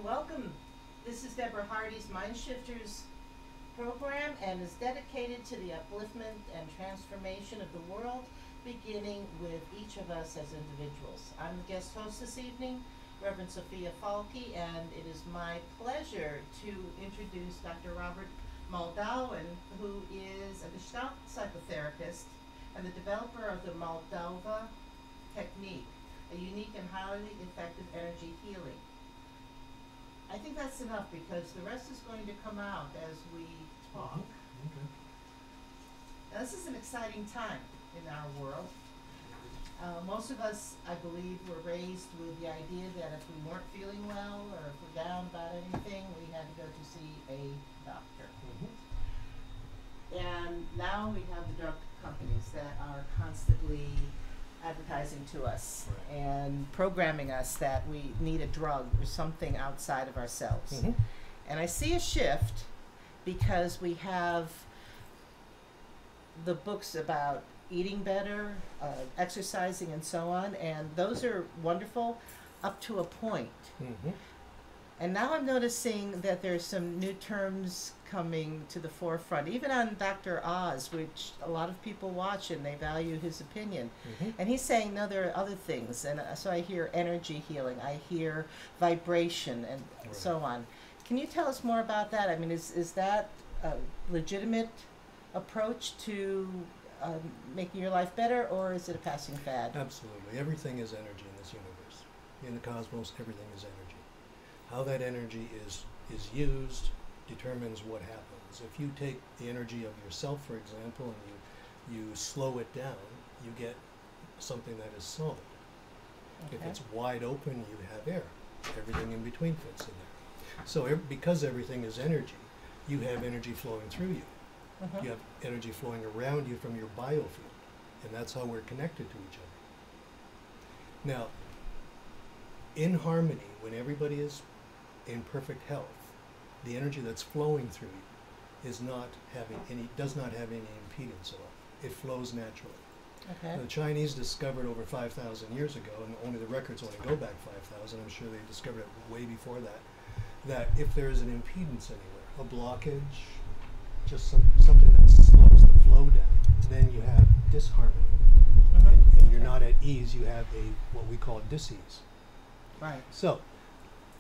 welcome. This is Debra Hardy's Mind Shifters program and is dedicated to the upliftment and transformation of the world, beginning with each of us as individuals. I'm the guest host this evening, Reverend Sophia Falke, and it is my pleasure to introduce Dr. Robert Moldowan, who is a Gestalt Psychotherapist and the developer of the Moldova Technique, a unique and highly effective energy healing. I think that's enough because the rest is going to come out as we talk. Okay. Now, this is an exciting time in our world. Most of us, I believe, were raised with the idea that if we weren't feeling well or if we're down about anything, we had to go to see a doctor. And now we have the drug companies that are constantly advertising to us and programming us that we need a drug or something outside of ourselves. And I see a shift because we have the books about eating better, exercising, and so on, and those are wonderful up to a point. And now I'm noticing that there's some new terms coming to the forefront, even on Dr. Oz, which a lot of people watch and they value his opinion. And he's saying, no, there are other things. And so I hear energy healing, I hear vibration, and so on. Can you tell us more about that? I mean, is that a legitimate approach to making your life better, or is it a passing fad? Absolutely. Everything is energy in this universe. In the cosmos, everything is energy. How that energy is used determines what happens. If you take the energy of yourself, for example, and you slow it down, you get something that is solid. If it's wide open, you have air. Everything in between fits in there. So because everything is energy, you have energy flowing through you. You have energy flowing around you from your biofield, and that's how we're connected to each other. Now, in harmony, when everybody is in perfect health, the energy that's flowing through you does not have any impedance at all. It flows naturally. Now, the Chinese discovered over 5,000 years ago, and only the records only go back 5,000, I'm sure they discovered it way before that, that if there is an impedance anywhere, a blockage, just something that slows the flow down, then you have disharmony. And you're not at ease, you have what we call dis-ease. So,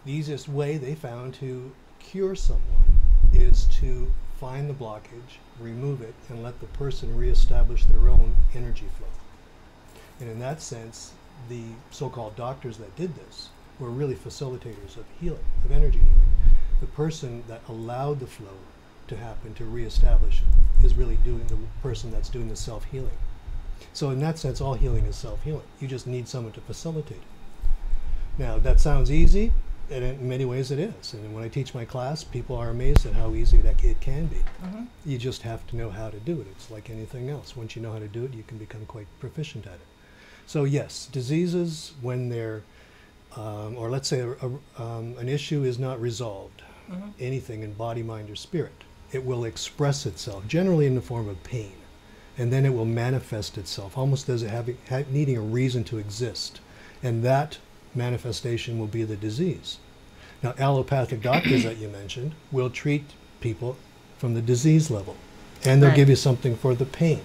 the easiest way they found to cure someone is to find the blockage, remove it, and let the person reestablish their own energy flow. And in that sense, the so-called doctors that did this were really facilitators of healing, of energy healing. The person that allowed the flow to happen, to reestablish it, is really the person that's doing the self-healing. So in that sense, all healing is self-healing. You just need someone to facilitate it. Now, that sounds easy, and in many ways it is. And when I teach my class, people are amazed at how easy it can be. You just have to know how to do it. It's like anything else. Once you know how to do it, you can become quite proficient at it. So yes, diseases, when they're, or let's say an issue is not resolved, anything in body, mind, or spirit, it will express itself, generally in the form of pain. And then it will manifest itself, almost as needing a reason to exist. And that manifestation will be the disease. Now, allopathic doctors that you mentioned will treat people from the disease level, and they'll give you something for the pain.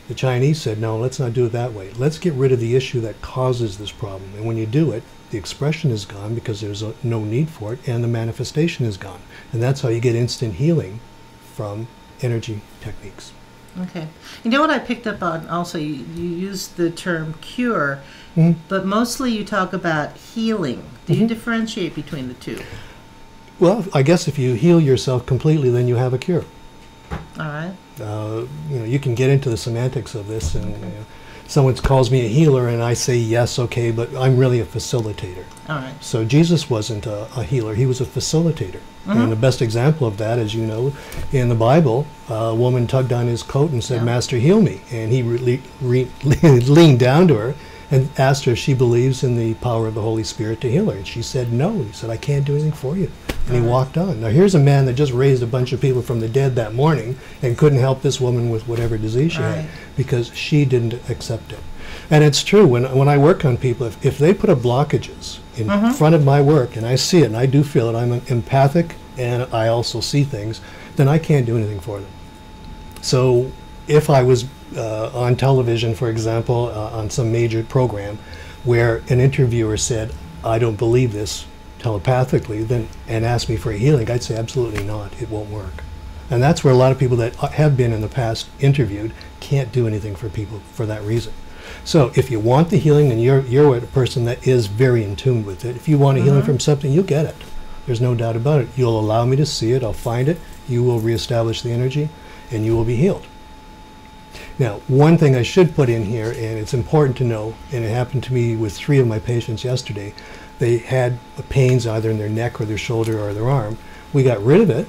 The Chinese said, no, let's not do it that way. Let's get rid of the issue that causes this problem. And when you do it, the expression is gone because there's no need for it, and the manifestation is gone. And that's how you get instant healing from energy techniques. You know what I picked up on also, you used the term cure, but mostly you talk about healing. Do you differentiate between the two? Well, I guess if you heal yourself completely, then you have a cure. You can get into the semantics of this, and someone calls me a healer, and I say yes, okay, but I'm really a facilitator. So Jesus wasn't a healer; he was a facilitator. And the best example of that, as you know, in the Bible, a woman tugged on his coat and said, "Master, heal me," and he leaned down to her and asked her if she believes in the power of the Holy Spirit to heal her, and she said no. He said, "I can't do anything for you." And he walked on. Now here's a man that just raised a bunch of people from the dead that morning and couldn't help this woman with whatever disease she had because she didn't accept it. And it's true, when I work on people, if they put up blockages in front of my work and I see it and I do feel it, I'm empathic and I also see things, then I can't do anything for them. So if I was on television, for example, on some major program where an interviewer said, I don't believe this telepathically, and asked me for a healing, I'd say absolutely not, it won't work. And that's where a lot of people that have been in the past interviewed can't do anything for people for that reason. So if you want the healing, and you're a person that is very in tune with it, if you want a healing from something, you'll get it. There's no doubt about it. You'll allow me to see it, I'll find it, you will reestablish the energy, and you will be healed. Now, one thing I should put in here, and it's important to know, and it happened to me with 3 of my patients yesterday, they had pains either in their neck or their shoulder or their arm. We got rid of it,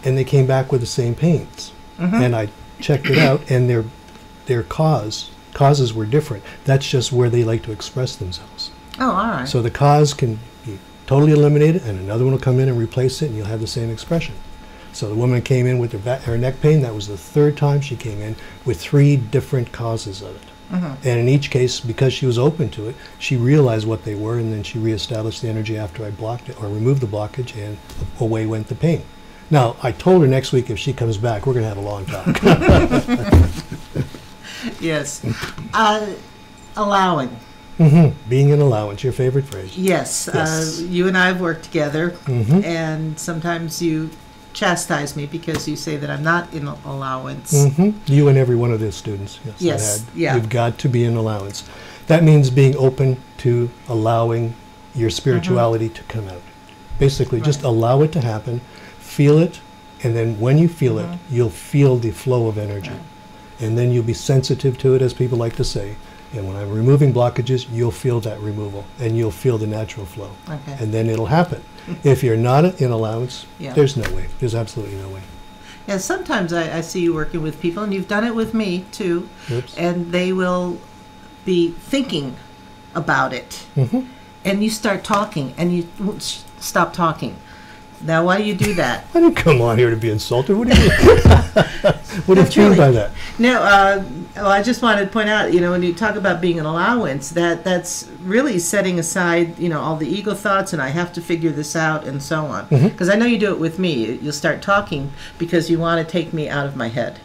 and they came back with the same pains. And I checked it out, and their causes were different. That's just where they like to express themselves. Oh, all right. So the cause can be totally eliminated, and another one will come in and replace it, and you'll have the same expression. So the woman came in with her neck pain. That was the 3rd time she came in with 3 different causes of it. And in each case, because she was open to it, she realized what they were, and then she reestablished the energy after I blocked it or removed the blockage, and away went the pain. Now, I told her next week if she comes back, we're going to have a long talk. Yes. Allowing. Being an allowance, your favorite phrase. Yes. Yes. You and I have worked together, and sometimes you chastise me because you say that I'm not in allowance. You and every one of the students. Yes. Yeah. You've got to be in allowance. That means being open to allowing your spirituality to come out. Basically, just allow it to happen, feel it, and then when you feel it, you'll feel the flow of energy. And then you'll be sensitive to it, as people like to say. And when I'm removing blockages, you'll feel that removal, and you'll feel the natural flow. And then it'll happen. If you're not in allowance, there's no way. There's absolutely no way. Yeah, sometimes I see you working with people, and you've done it with me too, and they will be thinking about it, and you start talking, and you won't stop talking. Now, why do you do that? I didn't come on here to be insulted. What do you mean? What do you mean by that? No, well, I just wanted to point out, when you talk about being an allowance, that's really setting aside, all the ego thoughts, and I have to figure this out, and so on. Because I know you do it with me. You'll start talking because you want to take me out of my head.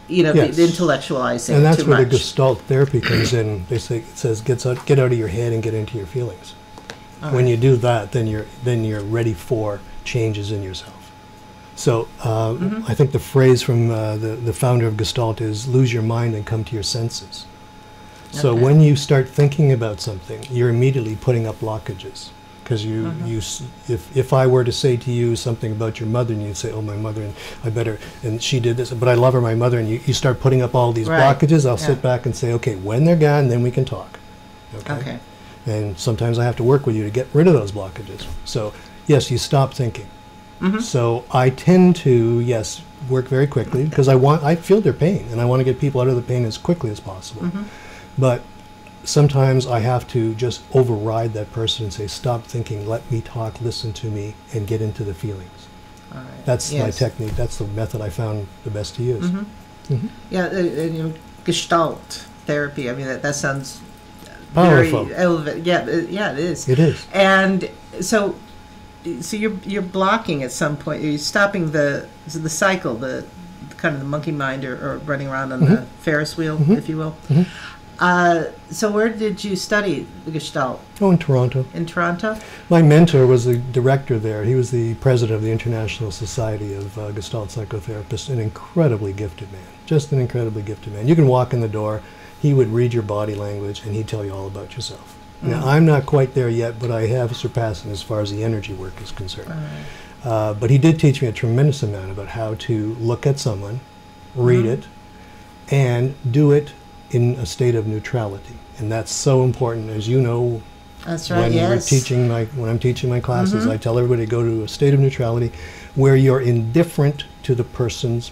The intellectualizing. And that's too where much. the Gestalt therapy comes in. It says get out of your head and get into your feelings. When you do that, then you're ready for changes in yourself. So I think the phrase from the founder of Gestalt is lose your mind and come to your senses. So when you start thinking about something, you're immediately putting up blockages. Because if I were to say to you something about your mother, and you'd say, oh, my mother, and she did this, but I love her, my mother, and you start putting up all these blockages, I'll sit back and say, okay, when they're gone, then we can talk. Okay. And sometimes I have to work with you to get rid of those blockages. So, yes, you stop thinking. So I tend to, work very quickly because I feel their pain, and I want to get people out of the pain as quickly as possible. But sometimes I have to just override that person and say, stop thinking, let me talk, listen to me, and get into the feelings. All right. That's my technique. That's the method I found the best to use. Yeah, Gestalt therapy, I mean, that sounds powerful. Very elevated. Yeah, it is. It is. And so you're blocking at some point. You're stopping the cycle, the kind of the monkey mind, or running around on the Ferris wheel, if you will. So where did you study the Gestalt? Oh, in Toronto. In Toronto? My mentor was the director there. He was the president of the International Society of Gestalt Psychotherapists, an incredibly gifted man. Just an incredibly gifted man. You can walk in the door, he would read your body language, and he'd tell you all about yourself. Now, I'm not quite there yet, but I have surpassed him as far as the energy work is concerned. But he did teach me a tremendous amount about how to look at someone, read it, and do it in a state of neutrality. And that's so important, as you know. That's right, when I'm teaching my classes, I tell everybody to go to a state of neutrality where you're indifferent to the person's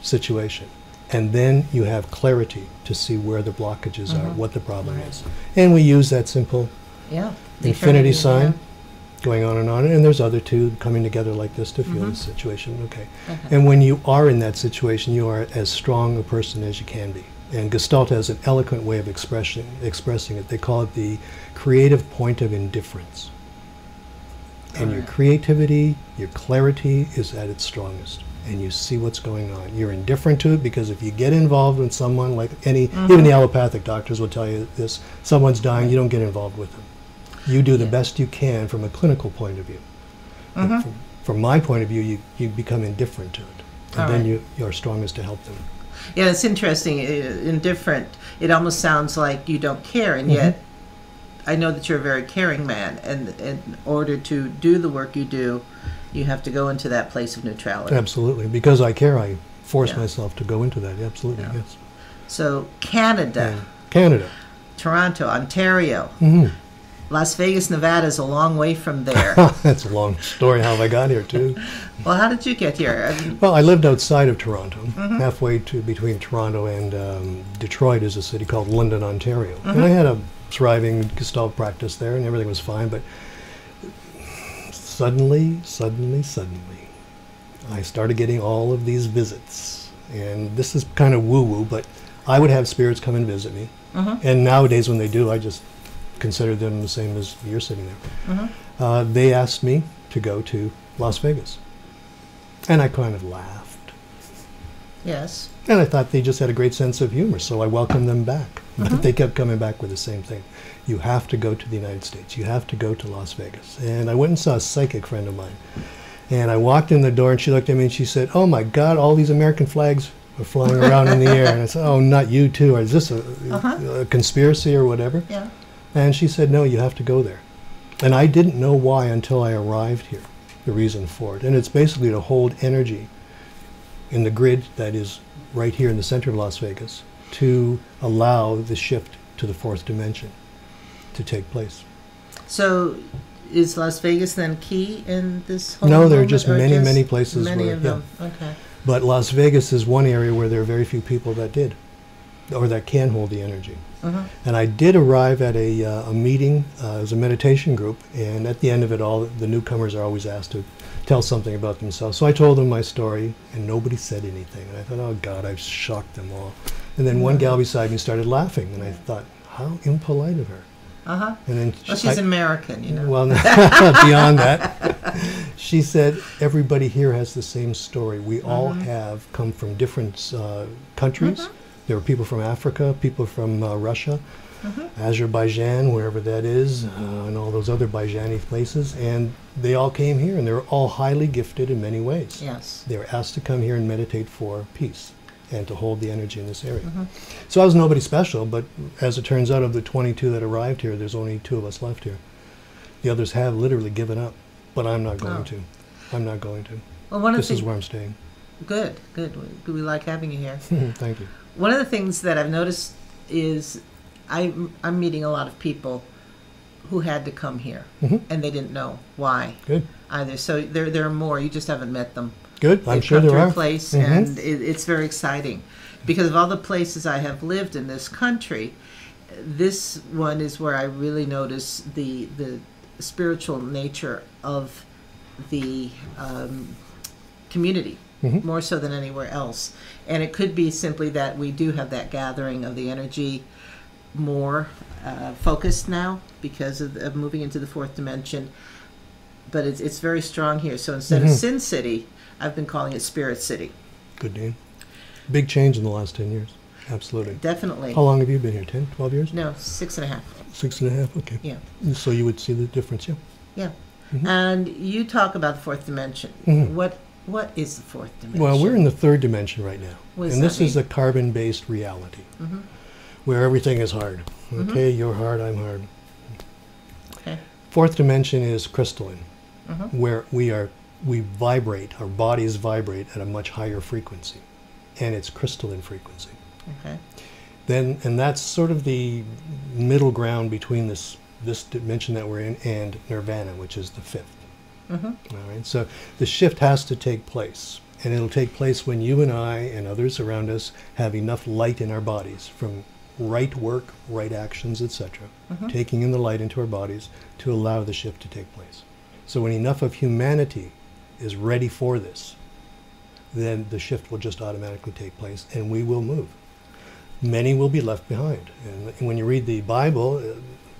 situation. And then you have clarity to see where the blockages are, what the problem is. And we use that simple infinity sign going on, and there's other two coming together like this to feel the situation. And when you are in that situation, you are as strong a person as you can be. And Gestalt has an eloquent way of expressing it. They call it the creative point of indifference. And your creativity, your clarity is at its strongest. And you see what's going on. You're indifferent to it because if you get involved with someone, like even the allopathic doctors will tell you this, someone's dying, you don't get involved with them. You do the best you can from a clinical point of view. From my point of view, you become indifferent to it. And then you're strongest to help them. Yeah, it's interesting. Indifferent. It almost sounds like you don't care, and yet I know that you're a very caring man. And in order to do the work you do, you have to go into that place of neutrality. Absolutely. Because I care, I force myself to go into that. Absolutely, yes. So Canada. Canada. Toronto, Ontario. Las Vegas, Nevada is a long way from there. That's a long story how I got here, too. Well, how did you get here? Well, I lived outside of Toronto, halfway between Toronto and Detroit is a city called London, Ontario. And I had a thriving Gestalt practice there, and everything was fine. But suddenly, I started getting all of these visits. And this is kind of woo-woo, but I would have spirits come and visit me. And nowadays when they do, I just consider them the same as you're sitting there. They asked me to go to Las Vegas. And I kind of laughed. Yes. And I thought they just had a great sense of humor, so I welcomed them back. But they kept coming back with the same thing. You have to go to the United States. You have to go to Las Vegas. And I went and saw a psychic friend of mine. And I walked in the door, and she looked at me, and she said, "Oh, my God, all these American flags are flying around in the air." And I said, "Oh, not you, too. Is this a conspiracy or whatever?" Yeah. And she said, "No, you have to go there." And I didn't know why until I arrived here, the reason for it. And it's basically to hold energy in the grid that is right here in the center of Las Vegas to allow the shift to the fourth dimension to take place. So is Las Vegas then key in this whole No, there are moment, just or many places many where, of them. Okay. But Las Vegas is one area where there are very few people that did, or that can hold the energy. And I did arrive at a meeting, it was a meditation group, and at the end of it all, the newcomers are always asked to tell something about themselves. So I told them my story, and nobody said anything. And I thought, oh God, I've shocked them all. And then one gal beside me started laughing, and I thought, how impolite of her. And then Well, she's an American, you know. Well, beyond that, she said, everybody here has the same story. We all have come from different countries. There were people from Africa, people from Russia, Azerbaijan, wherever that is, and all those other Bajani places. And they all came here, and they were all highly gifted in many ways. Yes. They were asked to come here and meditate for peace and to hold the energy in this area. So I was nobody special, but as it turns out, of the 22 that arrived here, there's only 2 of us left here. The others have literally given up, but I'm not going to. I'm not going to. Well, this is where I'm staying. Good. We like having you here. Thank you. One of the things that I've noticed is I'm meeting a lot of people who had to come here, and they didn't know why. Good. Either. So there are more. You just haven't met them. Good. I'm sure there are. Place, and it's very exciting, because of all the places I have lived in this country, this one is where I really notice the spiritual nature of the community, more so than anywhere else. And it could be simply that we do have that gathering of the energy more focused now because of moving into the fourth dimension. But it's very strong here. So instead of Sin City, I've been calling it Spirit City. Good name. Big change in the last 10 years. Absolutely. Definitely. How long have you been here? 10, 12 years? No, 6.5. 6.5, okay. Yeah. So you would see the difference, yeah. Yeah. And you talk about the fourth dimension. What is the fourth dimension? Well, we're in the third dimension right now. What does and that this mean? is a carbon-based reality where everything is hard. Okay, you're hard, I'm hard. Okay. Fourth dimension is crystalline, where we vibrate, our bodies vibrate at a much higher frequency, and it's crystalline frequency. Okay. And that's sort of the middle ground between this dimension that we're in and nirvana, which is the fifth. All right. So the shift has to take place, and it'll take place when you and I and others around us have enough light in our bodies, from right work, right actions, etc., taking in the light into our bodies to allow the shift to take place. So when enough of humanity is ready for this, then the shift will just automatically take place, and we will move. many will be left behind. And when you read the Bible,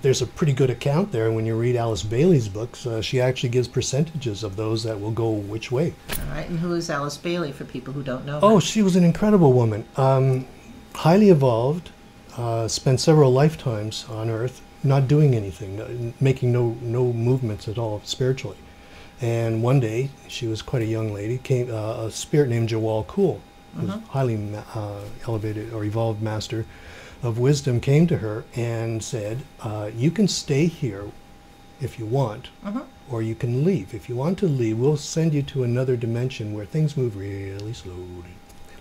there's a pretty good account there. And when you read Alice Bailey's books, she actually gives percentages of those that will go which way. All right, and who is Alice Bailey for people who don't know Oh, her? she was an incredible woman. Highly evolved, spent several lifetimes on Earth not doing anything, making no movements at all spiritually. And one day, she was quite a young lady, came a spirit named Jawal Kul, who's highly elevated or evolved master of wisdom, came to her and said, you can stay here if you want, or you can leave. If you want to leave, we'll send you to another dimension where things move really slowly,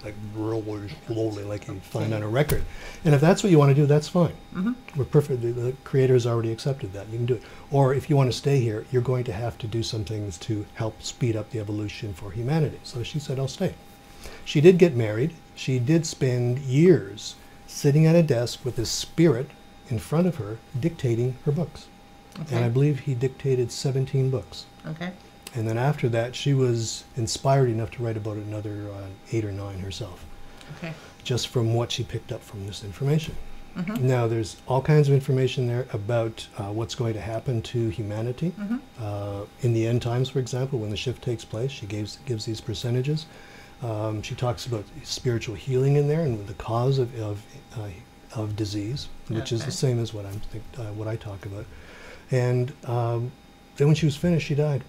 like really slowly, like you find on a record. And if that's what you want to do, that's fine. We're perfect. The Creator's already accepted that. You can do it. Or if you want to stay here, you're going to have to do some things to help speed up the evolution for humanity. So she said, I'll stay. She did get married. She did spend years sitting at a desk with this spirit in front of her dictating her books. Okay. And I believe he dictated 17 books. Okay. And then after that, she was inspired enough to write about another 8 or 9 herself, Okay. just from what she picked up from this information. Now, there's all kinds of information there about what's going to happen to humanity. In the end times, for example, when the shift takes place, she gives these percentages. She talks about spiritual healing in there and the cause of disease, which is the same as what what I talk about. And then when she was finished, she died.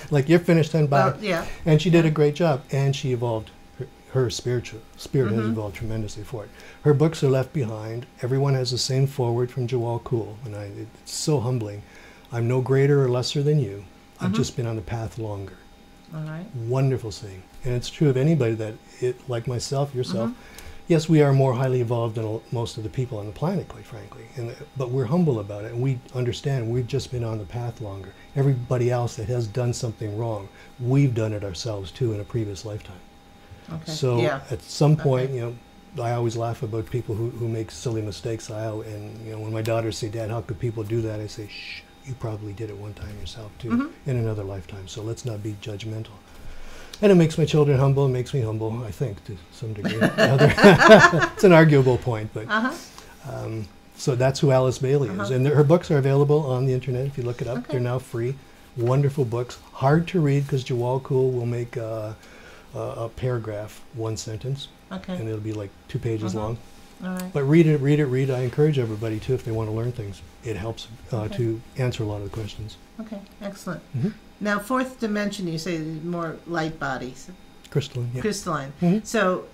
Like, you're finished and bye. Well, yeah. And she did a great job, and she evolved. Her spirit has evolved tremendously for it. Her books are left behind. Everyone has the same foreword from Jawal Kul, and it's so humbling. I'm no greater or lesser than you. I've just been on the path longer. All right. Wonderful saying. And it's true of anybody that, like myself, yourself, yes, we are more highly evolved than most of the people on the planet, quite frankly. But we're humble about it, and we understand we've just been on the path longer. Everybody else that has done something wrong, we've done it ourselves too in a previous lifetime. Okay. So yeah. at some point, you know, I always laugh about people who make silly mistakes. And you know, when my daughters say, "Dad, how could people do that?" I say, "Shh, you probably did it one time yourself too, in another lifetime. So let's not be judgmental." And it makes my children humble. It makes me humble, I think, to some degree. It's an arguable point, but so that's who Alice Bailey is. And her books are available on the internet if you look it up. They're now free. Wonderful books, hard to read because Jawal Kul will make a paragraph, one sentence, and it'll be like 2 pages long. All right. But read it. I encourage everybody to, if they want to learn things. It helps to answer a lot of the questions. Okay, excellent. Now, fourth dimension, you say more light bodies. Crystalline, yeah. Crystalline. So,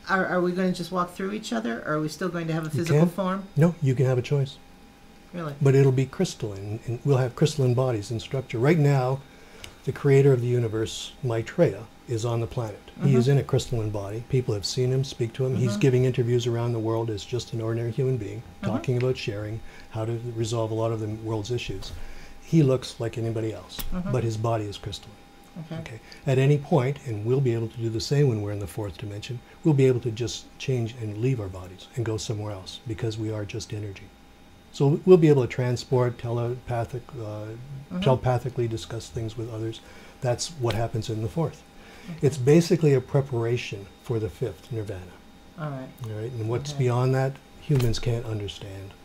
are we going to just walk through each other, or are we still going to have a physical form? No, you can have a choice. Really? But it'll be crystalline, and we'll have crystalline bodies in structure. Right now, the creator of the universe, Maitreya, is on the planet. He is in a crystalline body. People have seen him, speak to him. He's giving interviews around the world as just an ordinary human being, talking about sharing, how to resolve a lot of the world's issues. He looks like anybody else, but his body is crystalline. Okay. At any point, and we'll be able to do the same when we're in the fourth dimension, we'll be able to just change and leave our bodies and go somewhere else because we are just energy. So we'll be able to transport, telepathically discuss things with others. That's what happens in the fourth. It's basically a preparation for the fifth nirvana. All right. All right. And what's beyond that, humans can't understand.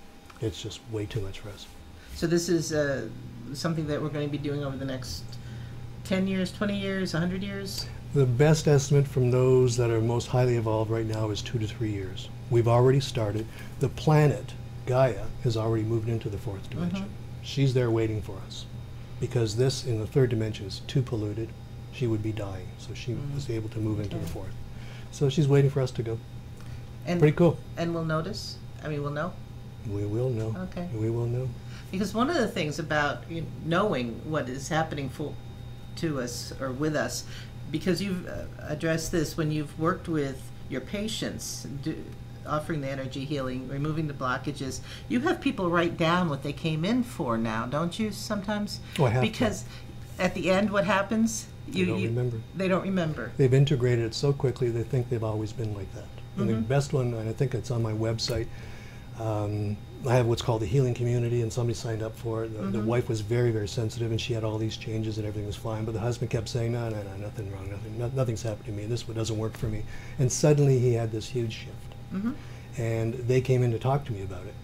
It's just way too much for us. So this is something that we're going to be doing over the next 10 years, 20 years, 100 years? The best estimate from those that are most highly evolved right now is 2 to 3 years. We've already started. The planet, Gaia, has already moved into the fourth dimension. She's there waiting for us. Because this, in the third dimension, is too polluted. She would be dying. So she was able to move into the fourth. So she's waiting for us to go. And pretty cool. And we'll notice? I mean, we'll know? We will know. Okay. We will know. Because one of the things about knowing what is happening to us or with us, because you've addressed this when you've worked with your patients, offering the energy healing, removing the blockages, you have people write down what they came in for now, don't you, sometimes? Oh, I have because at the end, what happens? They don't remember. They don't remember. They've integrated it so quickly, they think they've always been like that. And the best one, and I think it's on my website, I have what's called the healing community, and somebody signed up for it. The wife was very, very sensitive, and she had all these changes, and everything was fine. But the husband kept saying, no, nothing wrong, nothing's happened to me. This doesn't work for me. And suddenly he had this huge shift. And they came in to talk to me about it.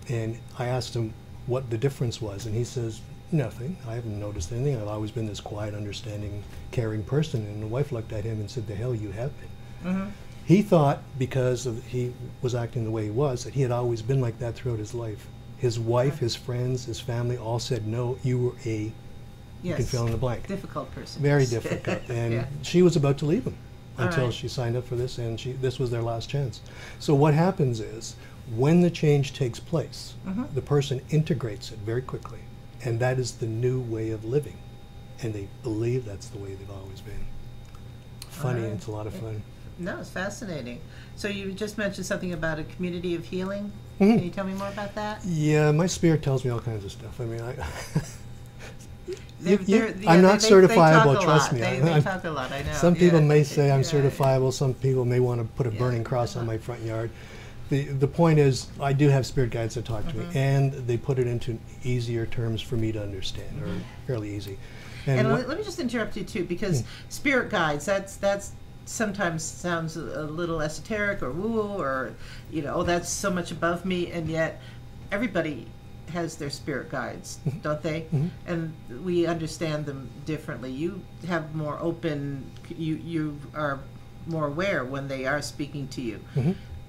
And I asked him what the difference was, and he says, nothing. I haven't noticed anything. I've always been this quiet, understanding, caring person. And the wife looked at him and said, the hell you have been. He thought, because he was acting the way he was, that he had always been like that throughout his life. His wife, his friends, his family all said, no, you were you can fill in the blank. Difficult person. Very difficult. And she was about to leave him until right. she signed up for this, and this was their last chance. So what happens is, when the change takes place, the person integrates it very quickly. And that is the new way of living. And they believe that's the way they've always been. Funny, right. It's a lot of fun. No, it's fascinating. So you just mentioned something about a community of healing. Can you tell me more about that? Yeah, my spirit tells me all kinds of stuff. I mean, I'm not certifiable, trust me. They talk a lot, I know. Some people may say I'm certifiable. Some people may want to put a burning cross on my front yard. The point is, I do have spirit guides that talk to me, and they put it into easier terms for me to understand, or fairly easy. And let me just interrupt you too, because spirit guides, that's sometimes sounds a little esoteric or woo-woo, or oh, that's so much above me, and yet everybody has their spirit guides, don't they? And we understand them differently. You have more open, you are more aware when they are speaking to you.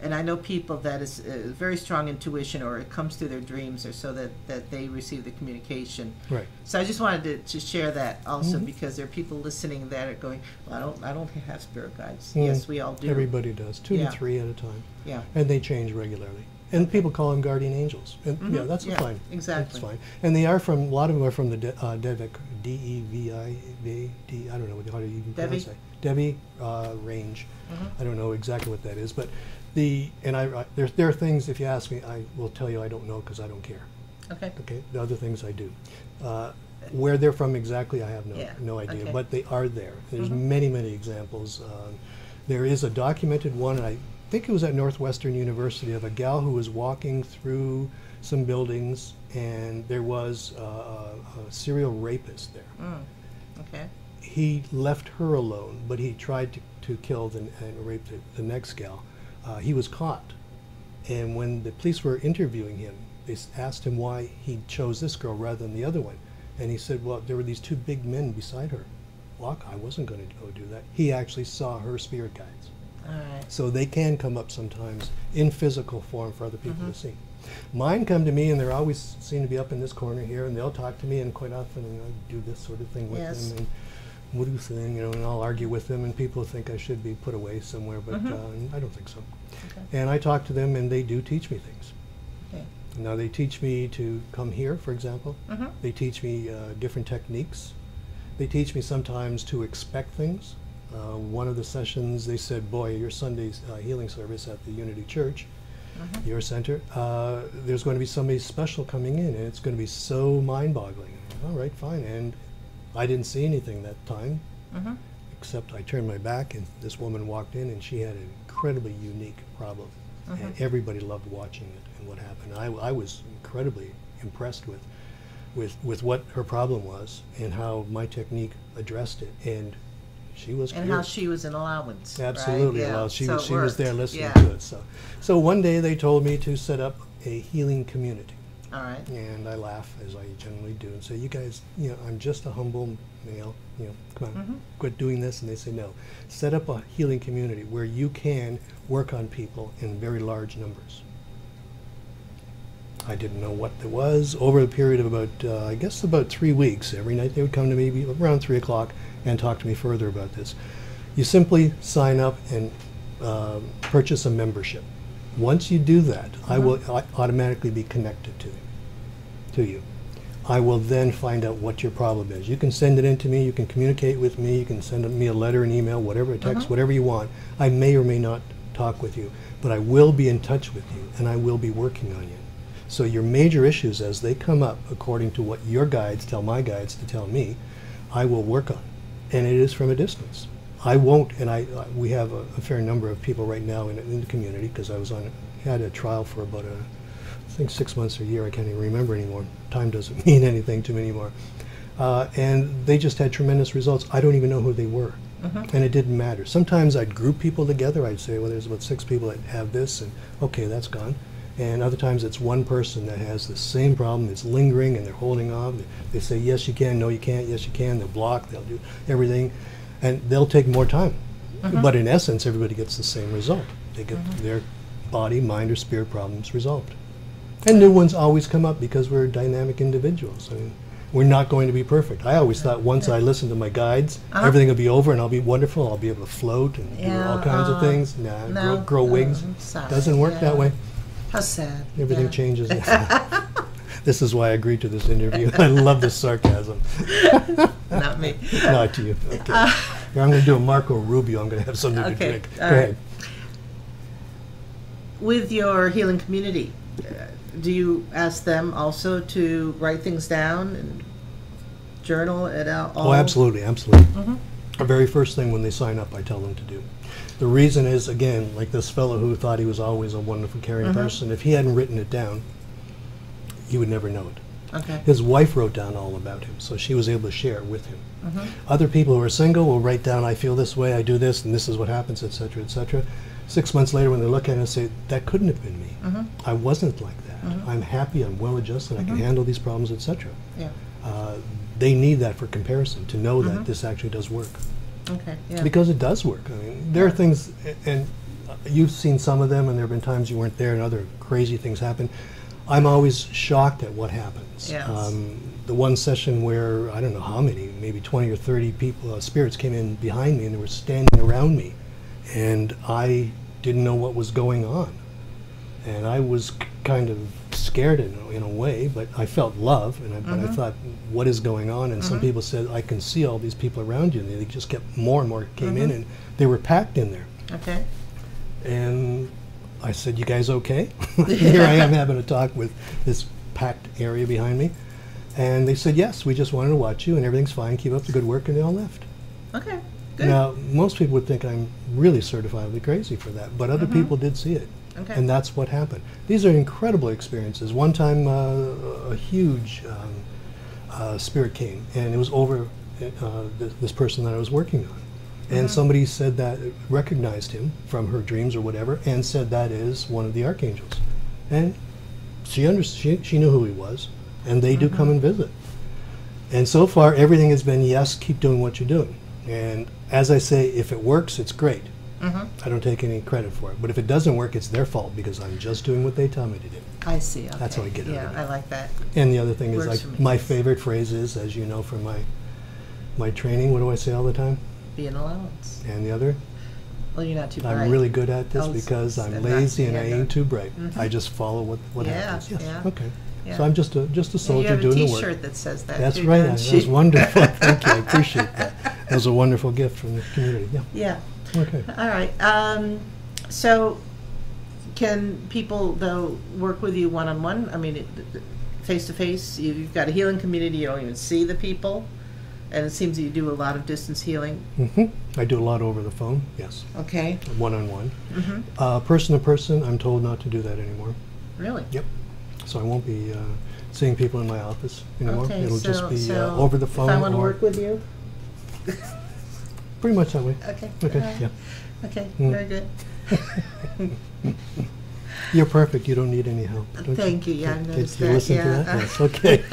And I know people that is very strong intuition, or it comes through their dreams, or so that they receive the communication. Right. So I just wanted to share that also, because there are people listening that are going, well, I don't have spirit guides. Yes, we all do. Everybody does, 2 to 3 at a time. Yeah. And they change regularly. And people call them guardian angels. And that's fine. Exactly. That's fine. And they are from, a lot of them are from the Devic, D-E-V-I-V-D, I don't know how to even pronounce that. Devi range. I don't know exactly what that is, but there are things, if you ask me, I will tell you I don't know, because I don't care. Okay. The other things I do. Where they're from exactly, I have no idea, but they are there. There's many, many examples. There is a documented one, and I think it was at Northwestern University, of a gal who was walking through some buildings, and there was a serial rapist there. Okay. He left her alone, but he tried to kill and rape the next gal. He was caught, and when the police were interviewing him, they asked him why he chose this girl rather than the other one, and he said, well, there were these 2 big men beside her. Well, I wasn't going to go do that. He actually saw her spirit guides. All right. So they can come up sometimes in physical form for other people to see. Mine come to me, and they always seem to be up in this corner here, and they'll talk to me, and quite often I do this sort of thing with them. And what do you think, and I'll argue with them, and people think I should be put away somewhere, but I don't think so. Okay. And I talk to them, and they do teach me things. Okay. Now, they teach me to come here, for example. They teach me different techniques. They teach me sometimes to expect things. One of the sessions, they said, boy, your Sunday's healing service at the Unity Church, your center, there's going to be somebody special coming in, and it's going to be so mind-boggling. All right, fine. And I didn't see anything that time, except I turned my back, and this woman walked in, and she had an incredibly unique problem. And everybody loved watching it and what happened. I was incredibly impressed with what her problem was and how my technique addressed it. And she was and how she was an allowance. Absolutely, right? allowance. She was there listening to it. So one day they told me to set up a healing community. All right. And I laugh, as I generally do, and say, you guys, I'm just a humble male, come on, quit doing this. And they say, no, set up a healing community where you can work on people in very large numbers. I didn't know what there was. Over a period of about, I guess about 3 weeks, every night they would come to me around 3 o'clock and talk to me further about this. You simply sign up and purchase a membership. Once you do that, I will automatically be connected to you. I will then find out what your problem is. You can send it in to me, you can communicate with me, you can send me a letter, an email, whatever, a text, whatever you want. I may or may not talk with you, but I will be in touch with you, and I will be working on you. So your major issues, as they come up, according to what your guides tell my guides to tell me, I will work on. And it is from a distance. I won't, and we have a fair number of people right now in the community, because I had a trial for about think 6 months or a year, I can't even remember anymore. Time doesn't mean anything to me anymore. And they just had tremendous results. I don't even know who they were. And it didn't matter. Sometimes I'd group people together. I'd say, well, there's about 6 people that have this, and okay, that's gone. And other times it's one person that has the same problem. It's lingering, and they're holding on. They say, yes, you can, no, you can't, yes, you can. They'll block, they'll do everything, and they'll take more time. But in essence, everybody gets the same result. They get their body, mind, or spirit problems resolved. And new ones always come up because we're dynamic individuals. I mean, we're not going to be perfect. I always thought once I listened to my guides, everything will be over and I'll be wonderful. I'll be able to float and do all kinds of things. Nah, grow wings. Doesn't work that way. How sad. Everything changes. This is why I agreed to this interview. I love this sarcasm. Not me. Not to you. Okay. Here, I'm going to do a Marco Rubio. I'm going to have something to drink. Go ahead. With your healing community, do you ask them also to write things down and journal it out? Oh, absolutely, absolutely. The very first thing when they sign up, I tell them to do. The reason is, again, like this fellow who thought he was always a wonderful, caring person, if he hadn't written it down, he would never know it. Okay. His wife wrote down all about him, so she was able to share it with him. Other people who are single will write down, I feel this way, I do this, and this is what happens, etc., etc. 6 months later, when they look at it and say, that couldn't have been me. I wasn't like that. I'm happy, I'm well adjusted, I can handle these problems, etc. Yeah. They need that for comparison, to know that this actually does work. Okay. Yeah. Because it does work. I mean, there are things, and you've seen some of them, and there have been times you weren't there and other crazy things happen. I'm always shocked at what happens. Yes. The one session where, I don't know how many, maybe 20 or 30 people, spirits came in behind me and they were standing around me. And I didn't know what was going on. And I was kind of scared in a way, but I felt love, and but I thought, what is going on? And some people said, I can see all these people around you, and they just kept more and more came in, and they were packed in there. Okay. And I said, you guys okay? Here I am having a talk with this packed area behind me. And they said, yes, we just wanted to watch you, and everything's fine, keep up the good work, and they all left. Okay, good. Now, most people would think I'm really certifiably crazy for that, but other people did see it. Okay. And that's what happened. These are incredible experiences. One time, a huge spirit came, and it was over this person that I was working on. And somebody said that, recognized him from her dreams or whatever, and said that is one of the archangels. And she knew who he was, and they do come and visit. And so far, everything has been, yes, keep doing what you're doing. And as I say, if it works, it's great. I don't take any credit for it. But if it doesn't work, it's their fault because I'm just doing what they tell me to do. I see. Okay. That's how I get it. Yeah, I like that. And the other thing is, Works for me. my favorite phrase is, as you know from my training, what do I say all the time? Be an allowance. And the other? Well, you're not too bright. I'm really good at this Oh, because I'm and lazy and I that's- ain't too bright. I just follow what happens. Yes. yeah. Okay. Yeah. So I'm just a soldier you have doing a the work. T-shirt that says that. That's too, right. don't That you? was wonderful. Thank you. I appreciate that. That was a wonderful gift from the community. Yeah. Yeah. Okay. All right. So, can people though work with you one-on-one? I mean, face-to-face. You've got a healing community. You don't even see the people, and it seems that you do a lot of distance healing. I do a lot over the phone. Yes. Okay. One-on-one. Person to person, I'm told not to do that anymore. Really? Yep. So I won't be seeing people in my office anymore. Okay. It'll just be so over the phone. If I want to or work with you. pretty much that way. Okay. Okay. All right. Yeah. Okay. Very good. You're perfect. You don't need any help. Don't Thank you. Yeah, I Did noticed you that. listen to that? Yes. Okay.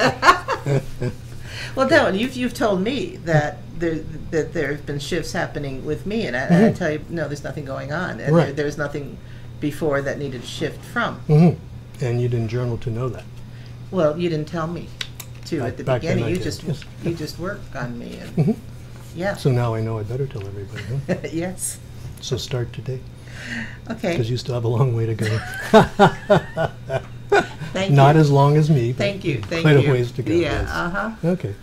Well, no, you've told me that there have been shifts happening with me, and I tell you, no, there's nothing going on, and Right. there's nothing before that needed to shift from. And you didn't journal to know that. Well, you didn't tell me to at the Back then beginning. I You did, just yes. you just worked on me, and yeah. So now I know I better tell everybody. Huh? Yes. So start today, Okay. because you still have a long way to go. Thank Not you. as long as me. But Thank you. Thank quite you. a ways to go. Yeah. Yes. Okay.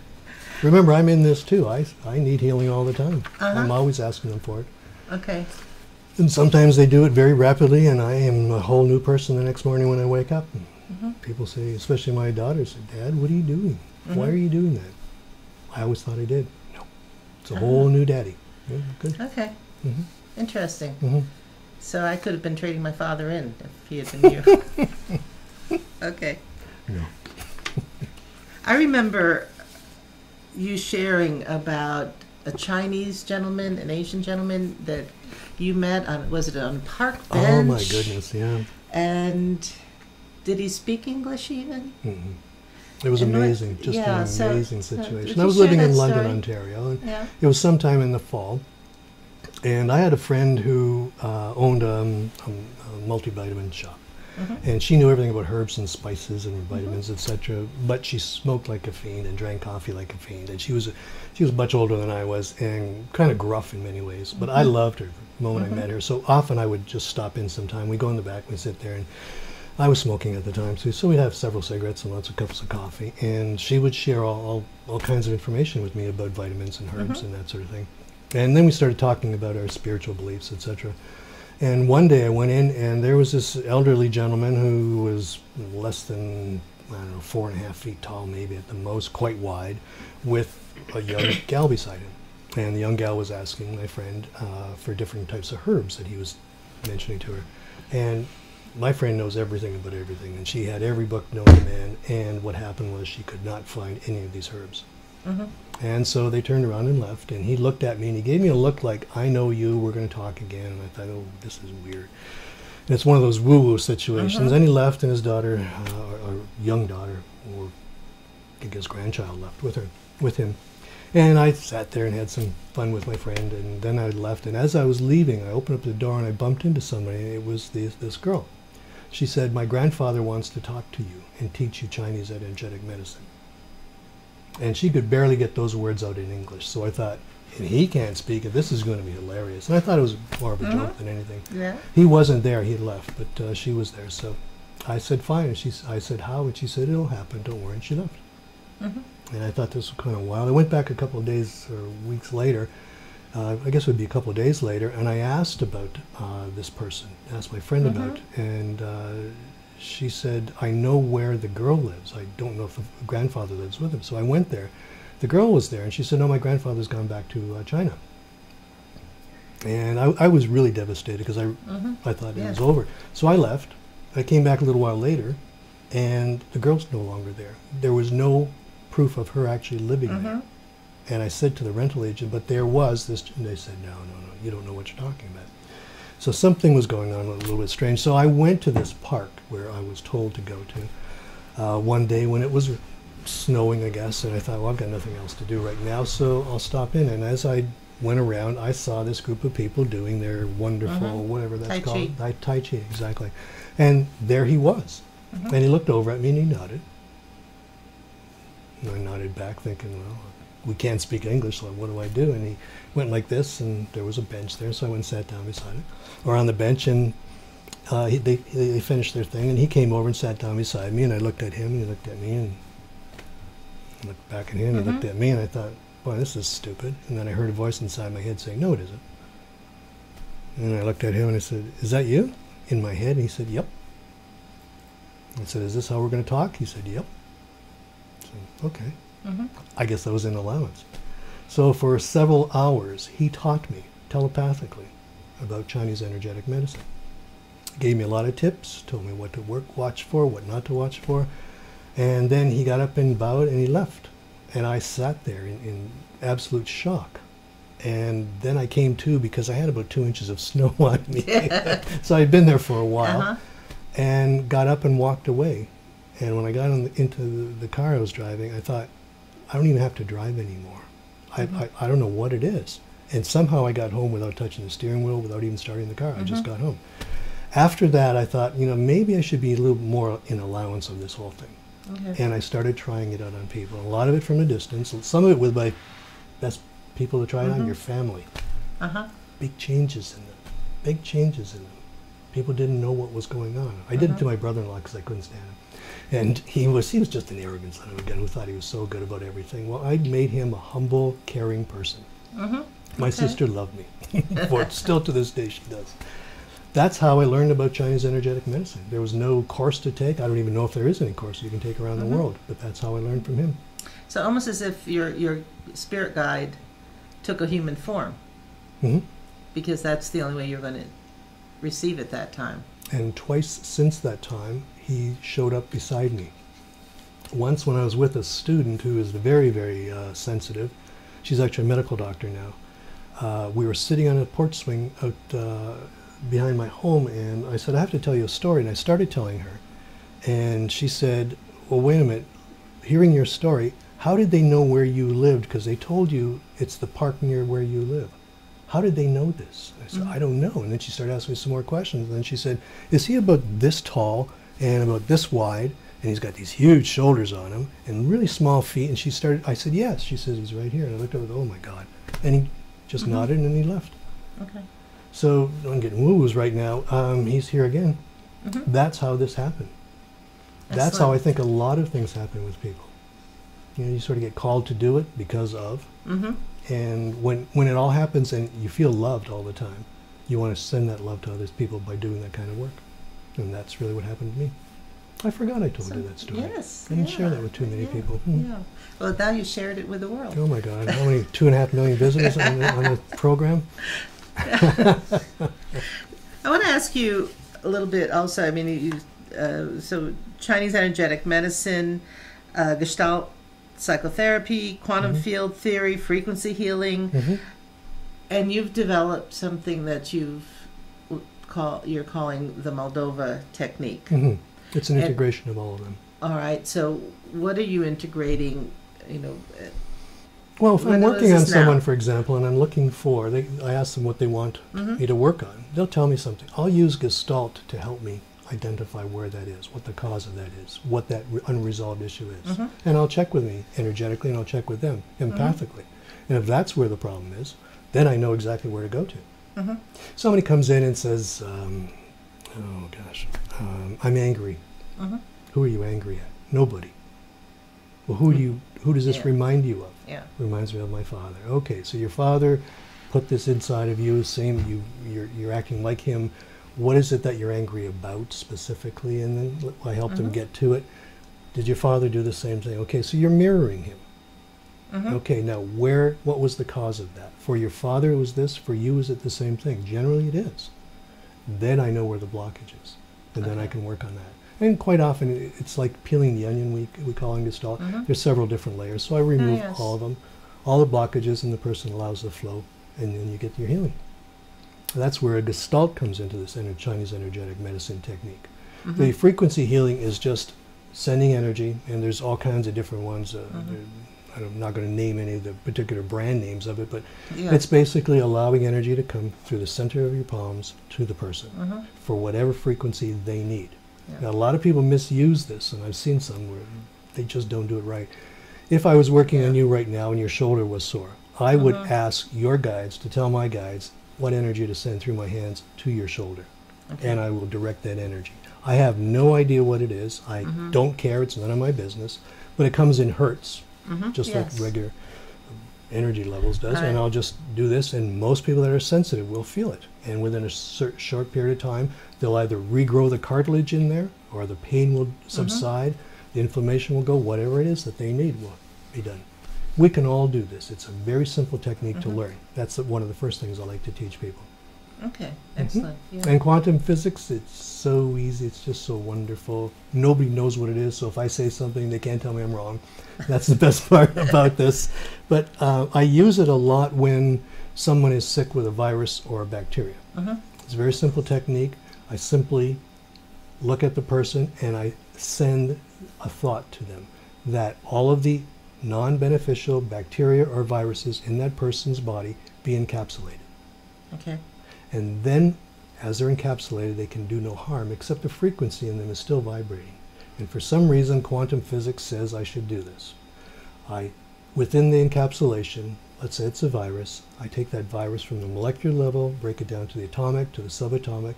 Remember, I'm in this too. I need healing all the time. I'm always asking them for it. Okay. And sometimes they do it very rapidly, and I am a whole new person the next morning when I wake up. People say, especially my daughters, say, Dad, what are you doing? Why are you doing that? I always thought I did. No. It's a whole new daddy. Yeah, good. Okay. Interesting. Mm-hmm. So I could have been trading my father in if he had been you. Okay. No. I remember you sharing about a Chinese gentleman, an Asian gentleman that you met on, was it on a park bench? Oh my goodness, yeah. And did he speak English even? Mm-hmm. It was amazing, just yeah, an amazing situation. I you was share living in that London, story? Ontario, and Yeah. it was sometime in the fall. And I had a friend who owned a multivitamin shop. And she knew everything about herbs and spices and vitamins, etc. But she smoked like a fiend and drank coffee like a fiend. And she was much older than I was and kind of gruff in many ways. But I loved her the moment I met her. So often I would just stop in sometime. We'd go in the back, we'd sit there, and I was smoking at the time too. So we'd have several cigarettes and lots of cups of coffee. And she would share all kinds of information with me about vitamins and herbs and that sort of thing. And then we started talking about our spiritual beliefs, etc. And one day I went in, and there was this elderly gentleman who was less than, I don't know, 4.5 feet tall, maybe at the most, quite wide, with a young gal beside him. And the young gal was asking my friend for different types of herbs that he was mentioning to her. And my friend knows everything about everything, and she had every book known to man, and what happened was she could not find any of these herbs. And so they turned around and left, and he looked at me, and he gave me a look like, I know you, we're going to talk again. And I thought, oh, this is weird. And it's one of those woo-woo situations. And he left, and his daughter, or young daughter, or I guess grandchild left with him. And I sat there and had some fun with my friend, and then I left. And as I was leaving, I opened up the door, and I bumped into somebody, and it was this girl. She said, my grandfather wants to talk to you and teach you Chinese energetic medicine. And she could barely get those words out in English. So I thought, and he can't speak it, this is going to be hilarious. And I thought it was more of a joke than anything. Yeah. He wasn't there, he left, but she was there. So I said, fine. And I said, how? And she said, it'll happen, don't worry. And she left. And I thought this was kind of wild. I went back a couple of days or weeks later, I guess it would be a couple of days later, and I asked about this person, asked my friend about, and she said, I know where the girl lives. I don't know if the grandfather lives with him. So I went there. The girl was there, and she said, no, my grandfather's gone back to China. And I was really devastated because I thought it was over. So I left. I came back a little while later, and the girl's no longer there. There was no proof of her actually living there. And I said to the rental agent, but there was this, and they said, no, you don't know what you're talking about. So something was going on a little bit strange. So I went to this park where I was told to go to one day when it was snowing, I guess, and I thought, well, I've got nothing else to do right now, so I'll stop in. And as I went around, I saw this group of people doing their wonderful, whatever that's called. Tai Chi, exactly. And there he was. And he looked over at me and he nodded. And I nodded back thinking, well, we can't speak English, so what do I do? And he went like this, and there was a bench there, so I went and sat down beside it, or on the bench, and they finished their thing, and he came over and sat down beside me, and I looked at him, and he looked at me, and I looked back at him, and he looked at me, and I thought, boy, this is stupid. And then I heard a voice inside my head saying, no, it isn't. And I looked at him, and I said, is that you? In my head, and he said, yep. I said, is this how we're going to talk? He said, yep. I said, okay. I guess that was an allowance. So for several hours, he taught me telepathically about Chinese energetic medicine. Gave me a lot of tips, told me what to watch for, what not to watch for. And then he got up and bowed and he left. And I sat there in absolute shock. And then I came to because I had about 2 inches of snow on me. So I'd been there for a while and got up and walked away. And when I got into the car I was driving, I thought, I don't even have to drive anymore. I don't know what it is. And somehow I got home without touching the steering wheel, without even starting the car. I just got home. After that, I thought, maybe I should be a little more in allowance of this whole thing. And I started trying it out on people. A lot of it from a distance. Some of it with my best people to try it on, your family. Big changes in them. Big changes in them. People didn't know what was going on. I did it to my brother-in-law because I couldn't stand him. And he was just an arrogant son of a gun who thought he was so good about everything. Well, I made him a humble, caring person. My sister loved me. Still to this day she does. That's how I learned about Chinese energetic medicine. There was no course to take. I don't even know if there is any course you can take around the world, but that's how I learned from him. So almost as if your spirit guide took a human form. Because that's the only way you're going to receive it that time. And twice since that time, he showed up beside me. Once when I was with a student who is very, very sensitive, she's actually a medical doctor now, we were sitting on a porch swing out behind my home, and I said, I have to tell you a story, and I started telling her. And she said, well, wait a minute, hearing your story, how did they know where you lived? Because they told you it's the park near where you live. How did they know this? I said, I don't know. And then she started asking me some more questions. And then she said, is he about this tall and about this wide? And he's got these huge shoulders on him and really small feet. And she started, I said, yes. She said, he's right here. And I looked over, oh my God. And he just nodded and then he left. Okay. So I'm getting woo-woos right now. He's here again. That's how this happened. That's how I think a lot of things happen with people. You know, you sort of get called to do it because of. And when it all happens and you feel loved all the time, you want to send that love to other people by doing that kind of work. And that's really what happened to me. I forgot I told you that story. Yes. I didn't share that with too many people. Yeah. Well, now you shared it with the world. Oh my God. How many 2.5 million visitors on the program? I want to ask you a little bit also. I mean, so Chinese energetic medicine, Gestalt Psychotherapy, quantum field theory, frequency healing, and you've developed something that you're calling the Moldova Technique. It's an integration of all of them. All right. So what are you integrating? You know. Well, if I'm working on someone, for example, and I'm looking for, I ask them what they want me to work on. They'll tell me something. I'll use Gestalt to help me identify where that is, what the cause of that is, what that unresolved issue is. And I'll check with me energetically, and I'll check with them empathically. And if that's where the problem is, then I know exactly where to go to. Somebody comes in and says, oh gosh, I'm angry. Who are you angry at? Nobody. Well, who does this remind you of? Reminds me of my father. Okay, so your father put this inside of you, you're acting like him. What is it that you're angry about specifically? And then I helped them get to it. Did your father do the same thing? Okay, so you're mirroring him. Okay, now what was the cause of that? For your father it was this, for you is it the same thing? Generally it is. Then I know where the blockage is, and then I can work on that. And quite often it's like peeling the onion, we call in Gestalt. There's several different layers, so I remove all of them, all the blockages, and the person allows the flow, and then you get your healing. That's where a Gestalt comes into this Chinese energetic medicine technique. The frequency healing is just sending energy, and there's all kinds of different ones. I'm not going to name any of the particular brand names of it, but it's basically allowing energy to come through the center of your palms to the person for whatever frequency they need. Now, a lot of people misuse this, and I've seen some where they just don't do it right. If I was working on you right now and your shoulder was sore, I would ask your guides to tell my guides what energy to send through my hands to your shoulder, and I will direct that energy. I have no idea what it is. I don't care. It's none of my business, but it comes in hertz, just like regular energy levels does, and I'll just do this, and most people that are sensitive will feel it, and within a short period of time, they'll either regrow the cartilage in there, or the pain will subside, the inflammation will go, whatever it is that they need will be done. We can all do this. It's a very simple technique to learn. That's one of the first things I like to teach people. Okay, excellent. And quantum physics, it's so easy. It's just so wonderful. Nobody knows what it is, so if I say something, they can't tell me I'm wrong. That's the best part about this. But I use it a lot when someone is sick with a virus or a bacteria. It's a very simple technique. I simply look at the person and I send a thought to them that all of the non-beneficial bacteria or viruses in that person's body be encapsulated. Okay. And then, as they're encapsulated, they can do no harm, except the frequency in them is still vibrating. And for some reason, quantum physics says I should do this. Within the encapsulation, let's say it's a virus, I take that virus from the molecular level, break it down to the atomic, to the subatomic,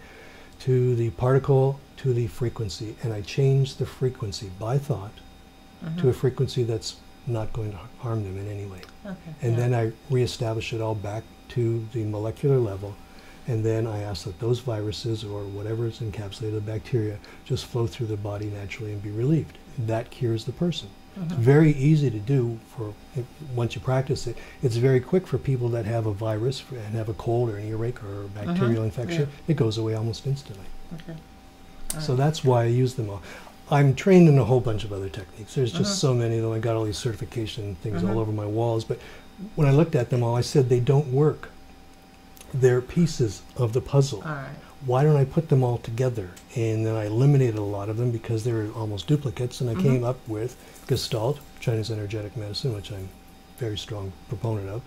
to the particle, to the frequency, and I change the frequency by thought to a frequency that's not going to harm them in any way. And then I reestablish it all back to the molecular level, and then I ask that those viruses or whatever is encapsulated, the bacteria, just flow through the body naturally and be relieved. That cures the person. It's very easy to do once you practice it. It's very quick for people that have a virus and have a cold or an earache or a bacterial infection. It goes away almost instantly. So that's why I use them all. I'm trained in a whole bunch of other techniques. There's just so many of them. I got all these certification things all over my walls. But when I looked at them all, I said they don't work. They're pieces of the puzzle. All right. Why don't I put them all together? And then I eliminated a lot of them because they were almost duplicates. And I came up with Gestalt, Chinese energetic medicine, which I'm a very strong proponent of